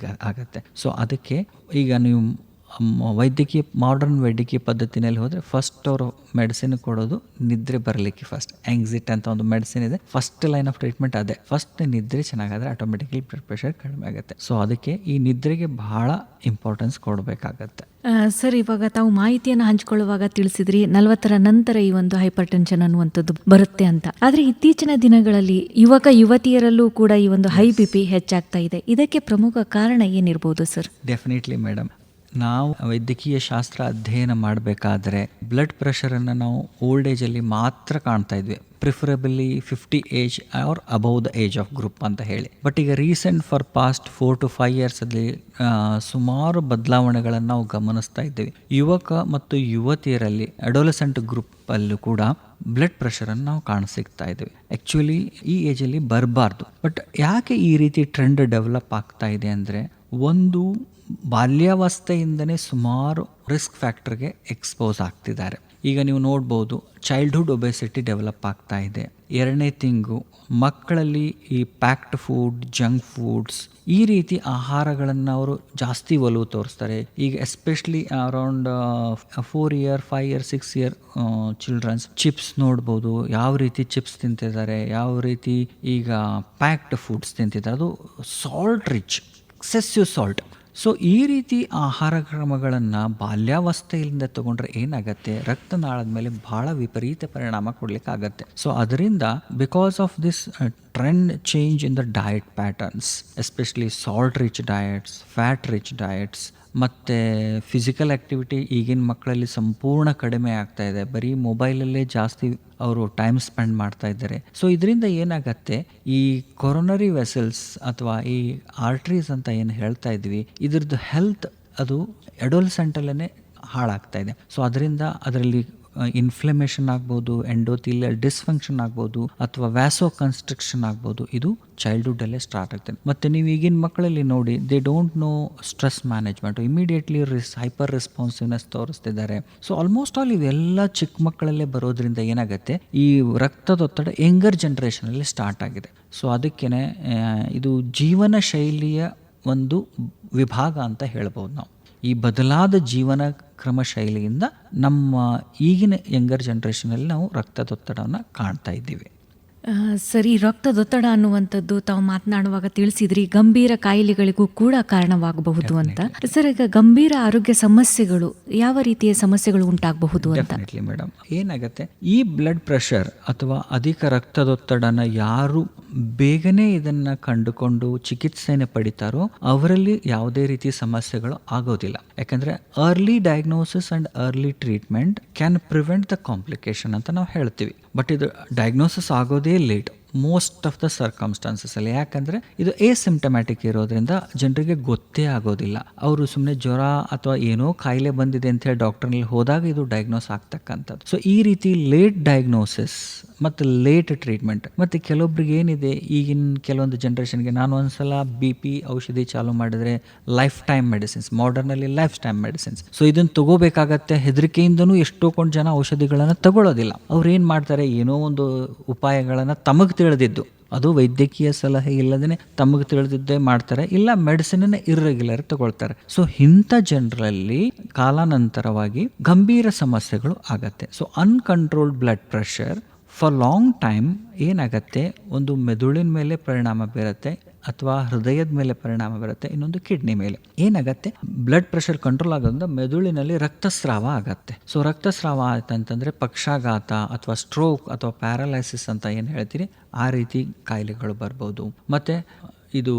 ಆಗತ್ತೆ. ಸೊ ಅದಕ್ಕೆ ಈಗ ನೀವು ಮಾಡರ್ನ್ ವೈದ್ಯಕೀಯ ಪದ್ಧತಿನಲ್ಲಿ ಹೋದರೆ ಫಸ್ಟ್ ಅವರು ಮೆಡಿಸಿನ್ ಕೊಡೋದು ನಿದ್ರೆ ಬರಲಿಕ್ಕೆ. ಫಸ್ಟ್ ಆಂಗ್ಸಿಟಿ ಅಂತ ಒಂದು ಮೆಡಿಸಿನ್ ಇದೆ, ಫಸ್ಟ್ ಲೈನ್ ಆಫ್ ಟ್ರೀಟ್ಮೆಂಟ್ ಅದೇ. ಫಸ್ಟ್ ನಿದ್ರೆ ಚೆನ್ನಾಗಾದ್ರೆ ಆಟೋಮೆಟಿಕಲಿ ಬ್ಲಡ್ ಪ್ರೆಷರ್ ಕಡಿಮೆ ಆಗುತ್ತೆ. ಸೊ ಅದಕ್ಕೆ ಈ ನಿದ್ರೆಗೆ ಬಹಳ ಇಂಪಾರ್ಟೆನ್ಸ್ ಕೊಡಬೇಕಾಗತ್ತೆ. ಸರ್, ಇವಾಗ ತಾವು ಮಾಹಿತಿಯನ್ನು ಹಂಚಿಕೊಳ್ಳುವಾಗ ತಿಳಿಸಿದ್ರಿ 40ರ ನಂತರ ಈ ಒಂದು ಹೈಪರ್ ಟೆನ್ಷನ್ ಅನ್ನುವಂಥದ್ದು ಬರುತ್ತೆ ಅಂತ. ಆದ್ರೆ ಇತ್ತೀಚಿನ ದಿನಗಳಲ್ಲಿ ಯುವತಿಯರಲ್ಲೂ ಕೂಡ ಈ ಒಂದು ಹೈ BP ಹೆಚ್ಚಾಗ್ತಾ ಇದೆ. ಇದಕ್ಕೆ ಪ್ರಮುಖ ಕಾರಣ ಏನಿರ್ಬೋದು ಸರ್? ಡೆಫಿನೆಟ್ಲಿ ಮೇಡಮ್, ನಾವು ವೈದ್ಯಕೀಯ ಶಾಸ್ತ್ರ ಅಧ್ಯಯನ ಮಾಡಬೇಕಾದ್ರೆ ಬ್ಲಡ್ ಪ್ರೆಷರನ್ನು ನಾವು ಓಲ್ಡ್ ಏಜಲ್ಲಿ ಮಾತ್ರ ಕಾಣ್ತಾ ಇದ್ವಿ, preferably 50 age or above the age of group ಅಂತ ಹೇಳಿ. ಬಟ್ ಈಗ recent for past 4 to 5 years ಅಲ್ಲಿ ಸುಮಾರು ಬದಲಾವಣೆಗಳನ್ನು ನಾವು ಗಮನಿಸ್ತಾ ಇದ್ದೀವಿ. ಯುವಕ ಮತ್ತು ಯುವತಿಯರಲ್ಲಿ ಅಡೋಲೆಸೆಂಟ್ ಗ್ರೂಪ್ ಅಲ್ಲೂ ಕೂಡ ಬ್ಲಡ್ ಪ್ರೆಷರನ್ನು ನಾವು ಕಾಣಸಿಗ್ತಾ ಇದ್ದೀವಿ. ಆ್ಯಕ್ಚುಲಿ ಈ ಏಜಲ್ಲಿ ಬರಬಾರ್ದು. ಬಟ್ ಯಾಕೆ ಈ ರೀತಿ ಟ್ರೆಂಡ್ ಡೆವಲಪ್ ಆಗ್ತಾ ಇದೆ ಅಂದರೆ, ಒಂದು ಬಾಲ್ಯಾವಸ್ಥೆಯಿಂದನೇ ಸುಮಾರು ರಿಸ್ಕ್ ಫ್ಯಾಕ್ಟರ್ಗೆ ಎಕ್ಸ್ಪೋಸ್ ಆಗ್ತಿದ್ದಾರೆ. ಈಗ ನೀವು ನೋಡ್ಬೋದು, ಚೈಲ್ಡ್ಹುಡ್ ಒಬೆಸಿಟಿ ಡೆವಲಪ್ ಆಗ್ತಾ ಇದೆ. ಎರಡನೇ ಥಿಂಗು, ಮಕ್ಕಳಲ್ಲಿ ಈ ಪ್ಯಾಕ್ಡ್ ಫುಡ್, ಜಂಕ್ ಫುಡ್ಸ್, ಈ ರೀತಿ ಆಹಾರಗಳನ್ನು ಅವರು ಜಾಸ್ತಿ ಒಲವು ತೋರಿಸ್ತಾರೆ. ಈಗ especially around 4 year, 5 year, 6 year childrens chips ನೋಡ್ಬೋದು, ಯಾವ ರೀತಿ ಚಿಪ್ಸ್ ತಿಂತಿದ್ದಾರೆ, ಯಾವ ರೀತಿ ಈಗ ಪ್ಯಾಕ್ಡ್ ಫುಡ್ಸ್ ತಿಂತಿದ್ದಾರೆ. ಅದು salt rich, excessive salt. So ಈ ರೀತಿ ಆಹಾರ ಕ್ರಮಗಳನ್ನು ಬಾಲ್ಯಾವಸ್ಥೆಯಿಂದ ತಗೊಂಡ್ರೆ ಏನಾಗುತ್ತೆ, ರಕ್ತನಾಳದ ಮೇಲೆ ಬಹಳ ವಿಪರೀತ ಪರಿಣಾಮ ಕೊಡ್ಲಿಕ್ಕಾಗತ್ತೆ. ಸೊ ಅದರಿಂದ because of this trend change in the diet patterns, especially salt rich diets, fat rich diets, ಮತ್ತು ಫಿಸಿಕಲ್ ಆ್ಯಕ್ಟಿವಿಟಿ ಈಗಿನ ಮಕ್ಕಳಲ್ಲಿ ಸಂಪೂರ್ಣ ಕಡಿಮೆ ಆಗ್ತಾ ಇದೆ. ಬರೀ ಮೊಬೈಲಲ್ಲೇ ಜಾಸ್ತಿ ಅವರು ಟೈಮ್ ಸ್ಪೆಂಡ್ ಮಾಡ್ತಾ ಇದ್ದಾರೆ. ಸೊ ಇದರಿಂದ ಏನಾಗತ್ತೆ, ಈ ಕೊರೊನರಿ ವೆಸಲ್ಸ್ ಅಥವಾ ಈ ಆರ್ಟ್ರೀಸ್ ಅಂತ ಏನು ಹೇಳ್ತಾ ಇದ್ವಿ, ಇದ್ರದ್ದು ಹೆಲ್ತ್ ಅದು ಅಡೋಲೆಸೆಂಟಲ್ಲೇ ಹಾಳಾಗ್ತಾ ಇದೆ. ಸೊ ಅದರಲ್ಲಿ ಇನ್ಫ್ಲಮೇಷನ್ ಆಗ್ಬೋದು, ಎಂಡೋಥೀಲಿಯಲ್ ಡಿಸ್ಫಂಕ್ಷನ್ ಆಗ್ಬೋದು, ಅಥವಾ ವ್ಯಾಸೋ ಕನ್ಸ್ಟ್ರಕ್ಷನ್ ಆಗ್ಬೋದು. ಇದು ಚೈಲ್ಡ್ಹುಡ್ಡಲ್ಲೇ ಸ್ಟಾರ್ಟ್ ಆಗ್ತದೆ. ಮತ್ತು ನೀವು ಈಗಿನ ಮಕ್ಕಳಲ್ಲಿ ನೋಡಿ, they don't know stress management, immediately hyper responsiveness ತೋರಿಸ್ತಿದ್ದಾರೆ. ಸೊ ಆಲ್ಮೋಸ್ಟ್ ಆಲ್ ಇವೆಲ್ಲ ಚಿಕ್ಕ ಮಕ್ಕಳಲ್ಲೇ ಬರೋದ್ರಿಂದ ಏನಾಗುತ್ತೆ, ಈ ರಕ್ತದೊತ್ತಡ ಯಂಗರ್ ಜನ್ರೇಷನಲ್ಲಿ ಸ್ಟಾರ್ಟ್ ಆಗಿದೆ. ಸೊ ಅದಕ್ಕೇ ಇದು ಜೀವನ ಶೈಲಿಯ ಒಂದು ವಿಭಾಗ ಅಂತ ಹೇಳ್ಬೋದು ನಾವು. ಈ ಬದಲಾದ ಜೀವನ ಕ್ರಮ ಶೈಲಿಯಿಂದ ನಮ್ಮ ಈಗಿನ ಯಂಗರ್ ಜನ್ರೇಷನಲ್ಲಿ ನಾವು ರಕ್ತದೊತ್ತಡವನ್ನು ಕಾಣ್ತಾ ಇದ್ದೀವಿ. ಸರಿ, ರಕ್ತದೊತ್ತಡ ಅನ್ನುವಂಥದ್ದು ತಾವು ಮಾತನಾಡುವಾಗ ತಿಳಿಸಿದ್ರಿ ಗಂಭೀರ ಕಾಯಿಲೆಗಳಿಗೂ ಕೂಡ ಕಾರಣವಾಗಬಹುದು ಅಂತ. ಸರ್, ಈಗ ಗಂಭೀರ ಆರೋಗ್ಯ ಸಮಸ್ಯೆಗಳು, ಯಾವ ರೀತಿಯ ಸಮಸ್ಯೆಗಳು ಉಂಟಾಗಬಹುದು ಅಂತ? ಡೆಫಿನೆಟ್ಲಿ ಮೇಡಮ್, ಏನಾಗುತ್ತೆ, ಈ ಬ್ಲಡ್ ಪ್ರೆಷರ್ ಅಥವಾ ಅಧಿಕ ರಕ್ತದೊತ್ತಡನ ಯಾರು ಬೇಗನೆ ಇದನ್ನ ಕಂಡುಕೊಂಡು ಚಿಕಿತ್ಸೆಯನ್ನು ಪಡಿತಾರೋ ಅವರಲ್ಲಿ ಯಾವುದೇ ರೀತಿ ಸಮಸ್ಯೆಗಳು ಆಗೋದಿಲ್ಲ. ಯಾಕಂದ್ರೆ early diagnosis and early treatment can prevent the complication ಅಂತ ನಾವು ಹೇಳ್ತೀವಿ. ಬಟ್ ಇದು ಡಯಾಗ್ನೋಸಿಸ್ ಆಗೋದೇ late most of the circumstances ಅಲ್ಲಿ. ಯಾಕಂದ್ರೆ ಇದು ಎಸಿಂಪ್ಟಮ್ಯಾಟಿಕ್ ಇರೋದ್ರಿಂದ ಜನರಿಗೆ ಗೊತ್ತೇ ಆಗೋದಿಲ್ಲ. ಅವರು ಸುಮ್ಮನೆ ಜ್ವರ ಅಥವಾ ಏನೋ ಕಾಯಿಲೆ ಬಂದಿದೆ ಅಂತ ಹೇಳಿ ಡಾಕ್ಟರ್ನಲ್ಲಿ ಹೋದಾಗ ಇದು ಡಯಾಗ್ನೋಸ್ ಆಗ್ತಕ್ಕಂಥದ್ದು. ಸೊ ಈ ರೀತಿ ಲೇಟ್ ಡಯಾಗ್ನೋಸಿಸ್ ಮತ್ತು ಲೇಟ್ ಟ್ರೀಟ್ಮೆಂಟ್. ಮತ್ತು ಕೆಲವೊಬ್ರಿಗೆ ಏನಿದೆ, ಈಗಿನ ಕೆಲವೊಂದು ಜನ್ರೇಷನ್ಗೆ ನಾನು ಒಂದ್ಸಲ BP ಔಷಧಿ ಚಾಲೂ ಮಾಡಿದ್ರೆ ಲೈಫ್ ಟೈಮ್ ಮೆಡಿಸಿನ್ಸ್, ಮಾಡರ್ನಲ್ಲಿ ಲೈಫ್ ಟೈಮ್ ಮೆಡಿಸಿನ್ಸ್. ಸೊ ಇದನ್ನು ತಗೋಬೇಕಾಗತ್ತೆ. ಹೆದರಿಕೆಯಿಂದನೂ ಎಷ್ಟೋ ಕೊಂಡು ಜನ ಔಷಧಿಗಳನ್ನು ತಗೊಳ್ಳೋದಿಲ್ಲ. ಅವ್ರು ಏನು ಮಾಡ್ತಾರೆ, ಏನೋ ಒಂದು ಉಪಾಯಗಳನ್ನು ತಮಗೆ ತಿಳಿದಿದ್ದು, ಅದು ವೈದ್ಯಕೀಯ ಸಲಹೆ ಇಲ್ಲದೇ ತಮಗೆ ತಿಳಿದಿದ್ದೇ ಮಾಡ್ತಾರೆ, ಇಲ್ಲ ಮೆಡಿಸಿನ್ ಇರ್ರೆಗ್ಯುಲರ್ ತಗೊಳ್ತಾರೆ. ಸೊ ಇಂಥ ಜನರಲ್ಲಿ ಕಾಲಾನಂತರವಾಗಿ ಗಂಭೀರ ಸಮಸ್ಯೆಗಳು ಆಗತ್ತೆ. So uncontrolled blood pressure for long time ಏನಾಗತ್ತೆ, ಒಂದು ಮೆದುಳಿನ ಮೇಲೆ ಪರಿಣಾಮ ಬೀರುತ್ತೆ ಅಥವಾ ಹೃದಯದ ಮೇಲೆ ಪರಿಣಾಮ ಬೀರುತ್ತೆ, ಇನ್ನೊಂದು ಕಿಡ್ನಿ ಮೇಲೆ. ಏನಾಗತ್ತೆ, ಬ್ಲಡ್ ಪ್ರೆಷರ್ ಕಂಟ್ರೋಲ್ ಆಗೋದ್ರಿಂದ ಮೆದುಳಿನಲ್ಲಿ ರಕ್ತಸ್ರಾವ ಆಗತ್ತೆ. ಸೊ ರಕ್ತಸ್ರಾವ ಆಯ್ತಂತಂದರೆ ಪಕ್ಷಾಘಾತ ಅಥವಾ ಸ್ಟ್ರೋಕ್ ಅಥವಾ ಪ್ಯಾರಲೈಸಿಸ್ ಅಂತ ಏನು ಹೇಳ್ತೀರಿ, ಆ ರೀತಿ ಕಾಯಿಲೆಗಳು ಬರ್ಬೋದು. ಮತ್ತು ಇದು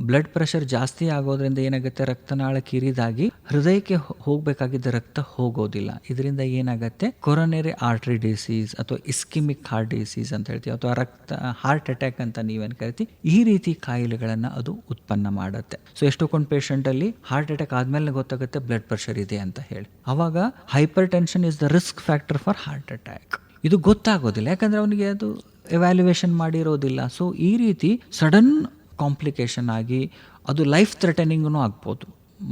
ಬ್ಲಡ್ ಪ್ರೆಷರ್ ಜಾಸ್ತಿ ಆಗೋದ್ರಿಂದ ಏನಾಗುತ್ತೆ, ರಕ್ತನಾಳ ಕಿರಿದಾಗಿ ಹೃದಯಕ್ಕೆ ಹೋಗಬೇಕಾಗಿದ್ದ ರಕ್ತ ಹೋಗೋದಿಲ್ಲ. ಇದರಿಂದ ಏನಾಗುತ್ತೆ, ಕೊರೊನರಿ ಆರ್ಟರಿ ಡಿಸೀಸ್ ಅಥವಾ ಇಸ್ಕಿಮಿಕ್ ಹಾರ್ಟ್ ಡಿಸೀಸ್ ಅಂತ ಹೇಳ್ತೀವಿ, ಅಥವಾ ಹಾರ್ಟ್ ಅಟ್ಯಾಕ್ ಅಂತ ನೀವೇನು ಕರಿತೀವಿ, ಈ ರೀತಿ ಕಾಯಿಲೆಗಳನ್ನು ಅದು ಉತ್ಪನ್ನ ಮಾಡುತ್ತೆ. ಸೊ ಎಷ್ಟೊಂದು ಪೇಷಂಟಲ್ಲಿ ಹಾರ್ಟ್ ಅಟ್ಯಾಕ್ ಆದಮೇಲೆ ಗೊತ್ತಾಗುತ್ತೆ ಬ್ಲಡ್ ಪ್ರೆಷರ್ ಇದೆ ಅಂತ ಹೇಳಿ. ಆವಾಗ hypertension is the risk factor for heart attack. ಇದು ಗೊತ್ತಾಗೋದಿಲ್ಲ, ಯಾಕಂದರೆ ಅವನಿಗೆ ಅದು ಎವ್ಯಾಲ್ಯುಯೇಷನ್ ಮಾಡಿರೋದಿಲ್ಲ. ಸೊ ಈ ರೀತಿ ಸಡನ್ ಕಾಂಪ್ಲಿಕೇಶನ್ ಆಗಿ ಅದು ಲೈಫ್ ಥ್ರೆಟನಿಂಗೂ ಆಗ್ಬೋದು.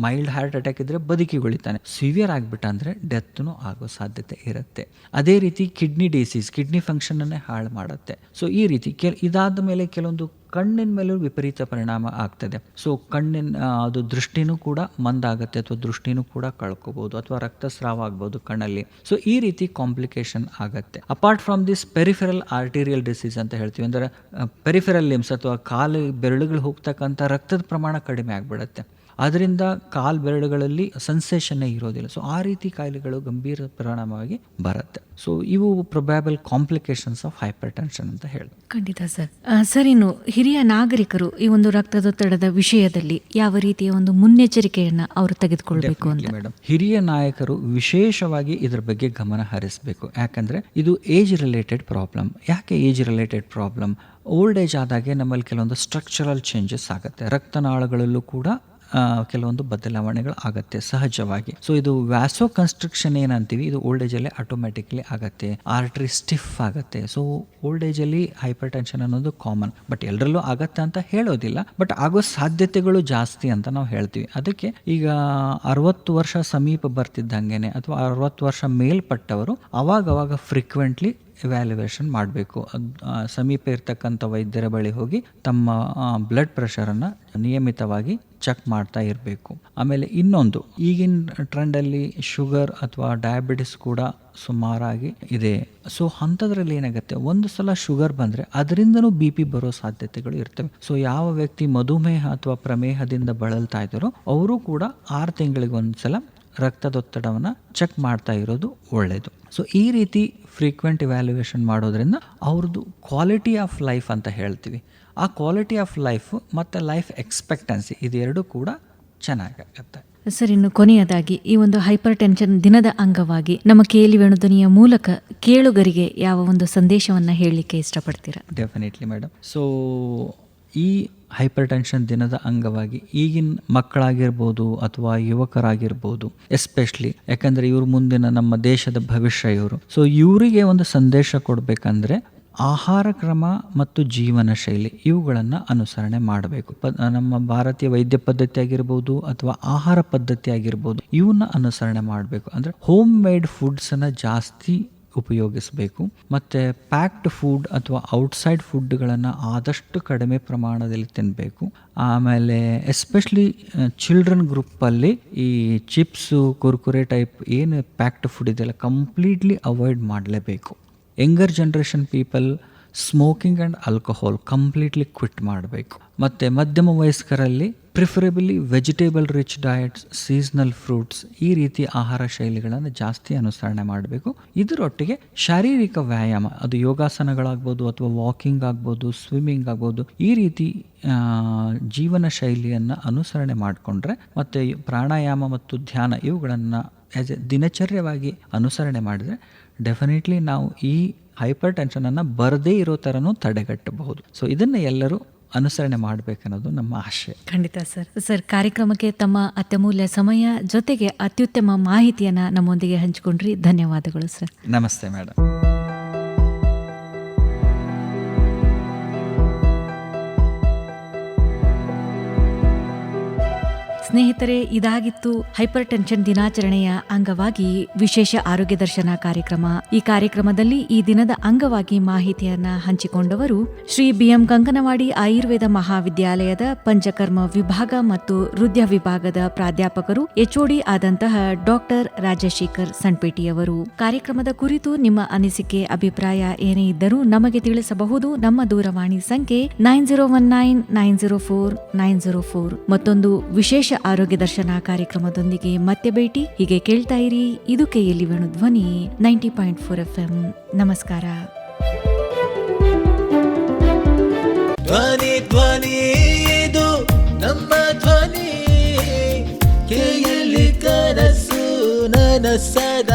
ಮೈಲ್ಡ್ ಹಾರ್ಟ್ ಅಟ್ಯಾಕ್ ಇದ್ದರೆ ಬದುಕಿಗೊಳಿತಾನೆ, ಸಿವಿಯರ್ ಆಗಿಬಿಟ್ಟ ಅಂದರೆ ಡೆತ್ನೂ ಆಗೋ ಸಾಧ್ಯತೆ ಇರುತ್ತೆ. ಅದೇ ರೀತಿ ಕಿಡ್ನಿ ಡಿಸೀಸ್ ಕಿಡ್ನಿ ಫಂಕ್ಷನನ್ನೇ ಹಾಳು ಮಾಡುತ್ತೆ. ಸೊ ಈ ರೀತಿ ಇದಾದ ಮೇಲೆ ಕೆಲವೊಂದು ಕಣ್ಣಿನ ಮೇಲೂ ವಿಪರೀತ ಪರಿಣಾಮ ಆಗ್ತದೆ. ಸೊ ಕಣ್ಣಿನ ಅದು ದೃಷ್ಟಿನೂ ಕೂಡ ಮಂದಾಗುತ್ತೆ ಅಥವಾ ದೃಷ್ಟಿನೂ ಕೂಡ ಕಳ್ಕೊಬೋದು ಅಥವಾ ರಕ್ತಸ್ರಾವ ಆಗ್ಬೋದು ಕಣ್ಣಲ್ಲಿ. ಸೊ ಈ ರೀತಿ ಕಾಂಪ್ಲಿಕೇಶನ್ ಆಗುತ್ತೆ. Apart from this peripheral arterial disease ಅಂತ ಹೇಳ್ತೀವಿ, ಅಂದರೆ ಪೆರಿಫೆರಲ್ ಲಿಮ್ಸ್ ಅಥವಾ ಕಾಲು ಬೆರಳುಗಳು ಹೋಗ್ತಕ್ಕಂಥ ರಕ್ತದ ಪ್ರಮಾಣ ಕಡಿಮೆ ಆಗಿಬಿಡುತ್ತೆ. ಅದರಿಂದ ಕಾಲು ಬೆರಳುಗಳಲ್ಲಿ ಸೆನ್ಸೇಷನ್ನೇ ಇರೋದಿಲ್ಲ. ಸೊ ಆ ರೀತಿ ಕಾಯಿಲೆಗಳು ಗಂಭೀರ ಪರಿಣಾಮವಾಗಿ ಬರುತ್ತೆ. ಸೊ ಇವು probable complications of hypertension ಅಂತ ಹೇಳಿ. ಖಂಡಿತ ಸರ್. ಸರ್, ಇನ್ನು ಹಿರಿಯ ನಾಗರಿಕರು ಈ ಒಂದು ರಕ್ತದೊತ್ತಡದ ವಿಷಯದಲ್ಲಿ ಯಾವ ರೀತಿಯ ಒಂದು ಮುನ್ನೆಚ್ಚರಿಕೆಯನ್ನು ಅವರು ತೆಗೆದುಕೊಳ್ಬೇಕು ಅಂತ? ಮೇಡಮ್, ಹಿರಿಯ ನಾಯಕರು ವಿಶೇಷವಾಗಿ ಇದ್ರ ಬಗ್ಗೆ ಗಮನ ಹರಿಸಬೇಕು. ಯಾಕಂದರೆ ಇದು ಏಜ್ ರಿಲೇಟೆಡ್ ಪ್ರಾಬ್ಲಮ್. ಯಾಕೆ age related problem? Old age ಆದಾಗೆ ನಮ್ಮಲ್ಲಿ ಕೆಲವೊಂದು ಸ್ಟ್ರಕ್ಚರಲ್ ಚೇಂಜಸ್ ಆಗುತ್ತೆ. ರಕ್ತನಾಳಗಳಲ್ಲೂ ಕೂಡ ಕೆಲವೊಂದು ಬದಲಾವಣೆಗಳು ಆಗುತ್ತೆ ಸಹಜವಾಗಿ. ಸೊ ಇದು ವ್ಯಾಸೋ ಕನ್ಸ್ಟ್ರಕ್ಷನ್ ಏನಂತೀವಿ, ಇದು ಓಲ್ಡ್ ಏಜಲ್ಲಿ ಆಟೋಮೆಟಿಕ್ಲಿ ಆಗುತ್ತೆ. ಆರ್ಟ್ರಿ ಸ್ಟಿಫ್ ಆಗುತ್ತೆ. ಸೊ ಓಲ್ಡ್ ಏಜಲ್ಲಿ ಹೈಪರ್ ಟೆನ್ಷನ್ ಅನ್ನೋದು ಕಾಮನ್, ಬಟ್ ಎಲ್ಲರಲ್ಲೂ ಆಗತ್ತೆ ಅಂತ ಹೇಳೋದಿಲ್ಲ, ಬಟ್ ಆಗೋ ಸಾಧ್ಯತೆಗಳು ಜಾಸ್ತಿ ಅಂತ ನಾವು ಹೇಳ್ತೀವಿ. ಅದಕ್ಕೆ ಈಗ 60 ವರ್ಷ ಸಮೀಪ ಬರ್ತಿದ್ದಂಗೆ ಅಥವಾ 60 ವರ್ಷ ಮೇಲ್ಪಟ್ಟವರು ಅವಾಗವಾಗ ಫ್ರೀಕ್ವೆಂಟ್ಲಿ ಎವ್ಯಾಲ್ಯುವೇಷನ್ ಮಾಡಬೇಕು. ಸಮೀಪ ಇರ್ತಕ್ಕಂಥ ವೈದ್ಯರ ಬಳಿ ಹೋಗಿ ತಮ್ಮ ಬ್ಲಡ್ ಪ್ರೆಷರನ್ನು ನಿಯಮಿತವಾಗಿ ಚೆಕ್ ಮಾಡ್ತಾ ಇರಬೇಕು. ಆಮೇಲೆ ಇನ್ನೊಂದು, ಈಗಿನ ಟ್ರೆಂಡಲ್ಲಿ ಶುಗರ್ ಅಥವಾ ಡಯಾಬಿಟಿಸ್ ಕೂಡ ಸುಮಾರಾಗಿ ಇದೆ. ಸೊ ಅಂಥದ್ರಲ್ಲಿ ಏನಾಗುತ್ತೆ, ಒಂದು ಸಲ ಶುಗರ್ ಬಂದರೆ ಅದರಿಂದನೂ BP ಬರೋ ಸಾಧ್ಯತೆಗಳು ಇರ್ತವೆ. ಸೊ ಯಾವ ವ್ಯಕ್ತಿ ಮಧುಮೇಹ ಅಥವಾ ಪ್ರಮೇಹದಿಂದ ಬಳಲ್ತಾ ಇದ್ದಾರೋ ಅವರು ಕೂಡ 6 ತಿಂಗಳಿಗೊಂದ್ಸಲ ರಕ್ತದೊತ್ತಡವನ್ನು ಚೆಕ್ ಮಾಡ್ತಾ ಇರೋದು ಒಳ್ಳೆಯದು. ಸೊ ಈ ರೀತಿ ಫ್ರೀಕ್ವೆಂಟ್ ಇವ್ಯಾಲ್ಯುವೇಷನ್ ಮಾಡೋದ್ರಿಂದ ಅವ್ರದ್ದು ಕ್ವಾಲಿಟಿ ಆಫ್ ಲೈಫ್ ಅಂತ ಹೇಳ್ತೀವಿ, ಆ ಕ್ವಾಲಿಟಿ ಆಫ್ ಲೈಫ್ ಮತ್ತು ಲೈಫ್ ಎಕ್ಸ್ಪೆಕ್ಟೆನ್ಸಿ ಇದೆರಡೂ ಕೂಡ ಚೆನ್ನಾಗಾಗತ್ತೆ. ಸರ್, ಇನ್ನು ಕೊನೆಯದಾಗಿ ಈ ಒಂದು ಹೈಪರ್ ಟೆನ್ಷನ್ ದಿನದ ಅಂಗವಾಗಿ ನಮ್ಮ ಕೇಳಿ ವೇಣುಧ್ವನಿಯ ಮೂಲಕ ಕೇಳುಗರಿಗೆ ಯಾವ ಒಂದು ಸಂದೇಶವನ್ನು ಹೇಳಲಿಕ್ಕೆ ಇಷ್ಟಪಡ್ತೀರಾ? Definitely madam. ಸೊ ಈ ಹೈಪರ್ ಟೆನ್ಷನ್ ದಿನದ ಅಂಗವಾಗಿ ಈಗಿನ ಮಕ್ಕಳಾಗಿರ್ಬೋದು ಅಥವಾ ಯುವಕರಾಗಿರ್ಬೋದು, ಎಸ್ಪೆಷಲಿ ಯಾಕಂದರೆ ಇವರು ಮುಂದಿನ ನಮ್ಮ ದೇಶದ ಭವಿಷ್ಯ ಇವರು. ಸೊ ಇವರಿಗೆ ಒಂದು ಸಂದೇಶ ಕೊಡಬೇಕಂದ್ರೆ ಆಹಾರ ಕ್ರಮ ಮತ್ತು ಜೀವನ ಶೈಲಿ ಇವುಗಳನ್ನು ಅನುಸರಣೆ ಮಾಡಬೇಕು. ನಮ್ಮ ಭಾರತೀಯ ವೈದ್ಯ ಪದ್ಧತಿ ಆಗಿರ್ಬೋದು ಅಥವಾ ಆಹಾರ ಪದ್ಧತಿ ಆಗಿರ್ಬೋದು, ಇವನ್ನ ಅನುಸರಣೆ ಮಾಡಬೇಕು. ಅಂದರೆ ಹೋಮ್ ಮೇಡ್ ಫುಡ್ಸನ್ನು ಜಾಸ್ತಿ ಉಪಯೋಗಿಸಬೇಕು. ಮತ್ತು ಪ್ಯಾಕ್ಡ್ ಫುಡ್ ಅಥವಾ ಔಟ್ಸೈಡ್ ಫುಡ್ಗಳನ್ನು ಆದಷ್ಟು ಕಡಿಮೆ ಪ್ರಮಾಣದಲ್ಲಿ ತಿನ್ನಬೇಕು. ಆಮೇಲೆ ಎಸ್ಪೆಷಲಿ ಚಿಲ್ಡ್ರನ್ ಗ್ರೂಪಲ್ಲಿ ಈ ಚಿಪ್ಸು, ಕುರ್ಕುರೆ ಟೈಪ್ ಏನು ಪ್ಯಾಕ್ಡ್ ಫುಡ್ ಇದೆಯಲ್ಲ ಕಂಪ್ಲೀಟ್ಲಿ ಅವಾಯ್ಡ್ ಮಾಡಲೇಬೇಕು. Younger generation people smoking and alcohol completely quit ಮಾಡಬೇಕು. ಮತ್ತು ಮಧ್ಯಮ ವಯಸ್ಕರಲ್ಲಿ preferably vegetable rich diets, seasonal fruits, ಈ ರೀತಿ ಆಹಾರ ಶೈಲಿಗಳನ್ನು ಜಾಸ್ತಿ ಅನುಸರಣೆ ಮಾಡಬೇಕು. ಇದರೊಟ್ಟಿಗೆ ಶಾರೀರಿಕ ವ್ಯಾಯಾಮ, ಅದು ಯೋಗಾಸನಗಳಾಗ್ಬೋದು ಅಥವಾ ವಾಕಿಂಗ್ ಆಗ್ಬೋದು, ಸ್ವಿಮ್ಮಿಂಗ್ ಆಗ್ಬೋದು, ಈ ರೀತಿ ಜೀವನ ಶೈಲಿಯನ್ನು ಅನುಸರಣೆ ಮಾಡಿಕೊಂಡ್ರೆ ಮತ್ತು ಪ್ರಾಣಾಯಾಮ ಮತ್ತು ಧ್ಯಾನ ಇವುಗಳನ್ನು ಆ್ಯಸ್ ಎ ದಿನಚರ್ಯವಾಗಿ ಅನುಸರಣೆ ಮಾಡಿದರೆ ಡೆಫಿನೆಟ್ಲಿ ನಾವು ಈ ಹೈಪರ್ ಟೆನ್ಷನನ್ನು ಬರದೇ ಇರೋ ಥರನೂ ತಡೆಗಟ್ಟಬಹುದು. ಸೊ ಇದನ್ನು ಎಲ್ಲರೂ ಅನುಸರಣೆ ಮಾಡಬೇಕನ್ನೋದು ನಮ್ಮ ಆಶಯ. ಖಂಡಿತ ಸರ್. ಸರ್, ಕಾರ್ಯಕ್ರಮಕ್ಕೆ ತಮ್ಮ ಅತ್ಯಮೂಲ್ಯ ಸಮಯ ಜೊತೆಗೆ ಅತ್ಯುತ್ತಮ ಮಾಹಿತಿಯನ್ನು ನಮ್ಮೊಂದಿಗೆ ಹಂಚಿಕೊಂಡ್ರಿ. ಧನ್ಯವಾದಗಳು ಸರ್. ನಮಸ್ತೆ ಮೇಡಮ್. ಸ್ನೇಹಿತರೆ, ಇದಾಗಿತ್ತು ಹೈಪರ್ ಟೆನ್ಷನ್ ದಿನಾಚರಣೆಯ ಅಂಗವಾಗಿ ವಿಶೇಷ ಆರೋಗ್ಯ ದರ್ಶನ ಕಾರ್ಯಕ್ರಮ. ಈ ಕಾರ್ಯಕ್ರಮದಲ್ಲಿ ಈ ದಿನದ ಅಂಗವಾಗಿ ಮಾಹಿತಿಯನ್ನ ಹಂಚಿಕೊಂಡವರು ಶ್ರೀ BM ಕಂಕನವಾಡಿ ಆಯುರ್ವೇದ ಮಹಾವಿದ್ಯಾಲಯದ ಪಂಚಕರ್ಮ ವಿಭಾಗ ಮತ್ತು ಹೃದಯ ವಿಭಾಗದ ಪ್ರಾಧ್ಯಾಪಕರು HOD ಆದಂತಹ ಡಾಕ್ಟರ್ ರಾಜಶೇಖರ್ ಸಣ್ಪೇಟಿಯವರು. ಕಾರ್ಯಕ್ರಮದ ಕುರಿತು ನಿಮ್ಮ ಅನಿಸಿಕೆ ಅಭಿಪ್ರಾಯ ಏನೇ ಇದ್ದರೂ ನಮಗೆ ತಿಳಿಸಬಹುದು. ನಮ್ಮ ದೂರವಾಣಿ ಸಂಖ್ಯೆ 9019904904. ಮತ್ತೊಂದು ವಿಶೇಷ ಆರೋಗ್ಯ ದರ್ಶನ ಕಾರ್ಯಕ್ರಮದೊಂದಿಗೆ ಮತ್ತೆ ಭೇಟಿ. ಹೀಗೆ ಕೇಳ್ತಾ ಇರಿ, ಇದು KLE ವೇಣು ಧ್ವನಿ 90.4 FM. ನಮಸ್ಕಾರ. ಧ್ವನಿ ಧ್ವನಿ ಇದು ನಮ್ಮ ಧ್ವನಿ, KLE ಕನಸು ನನಸದ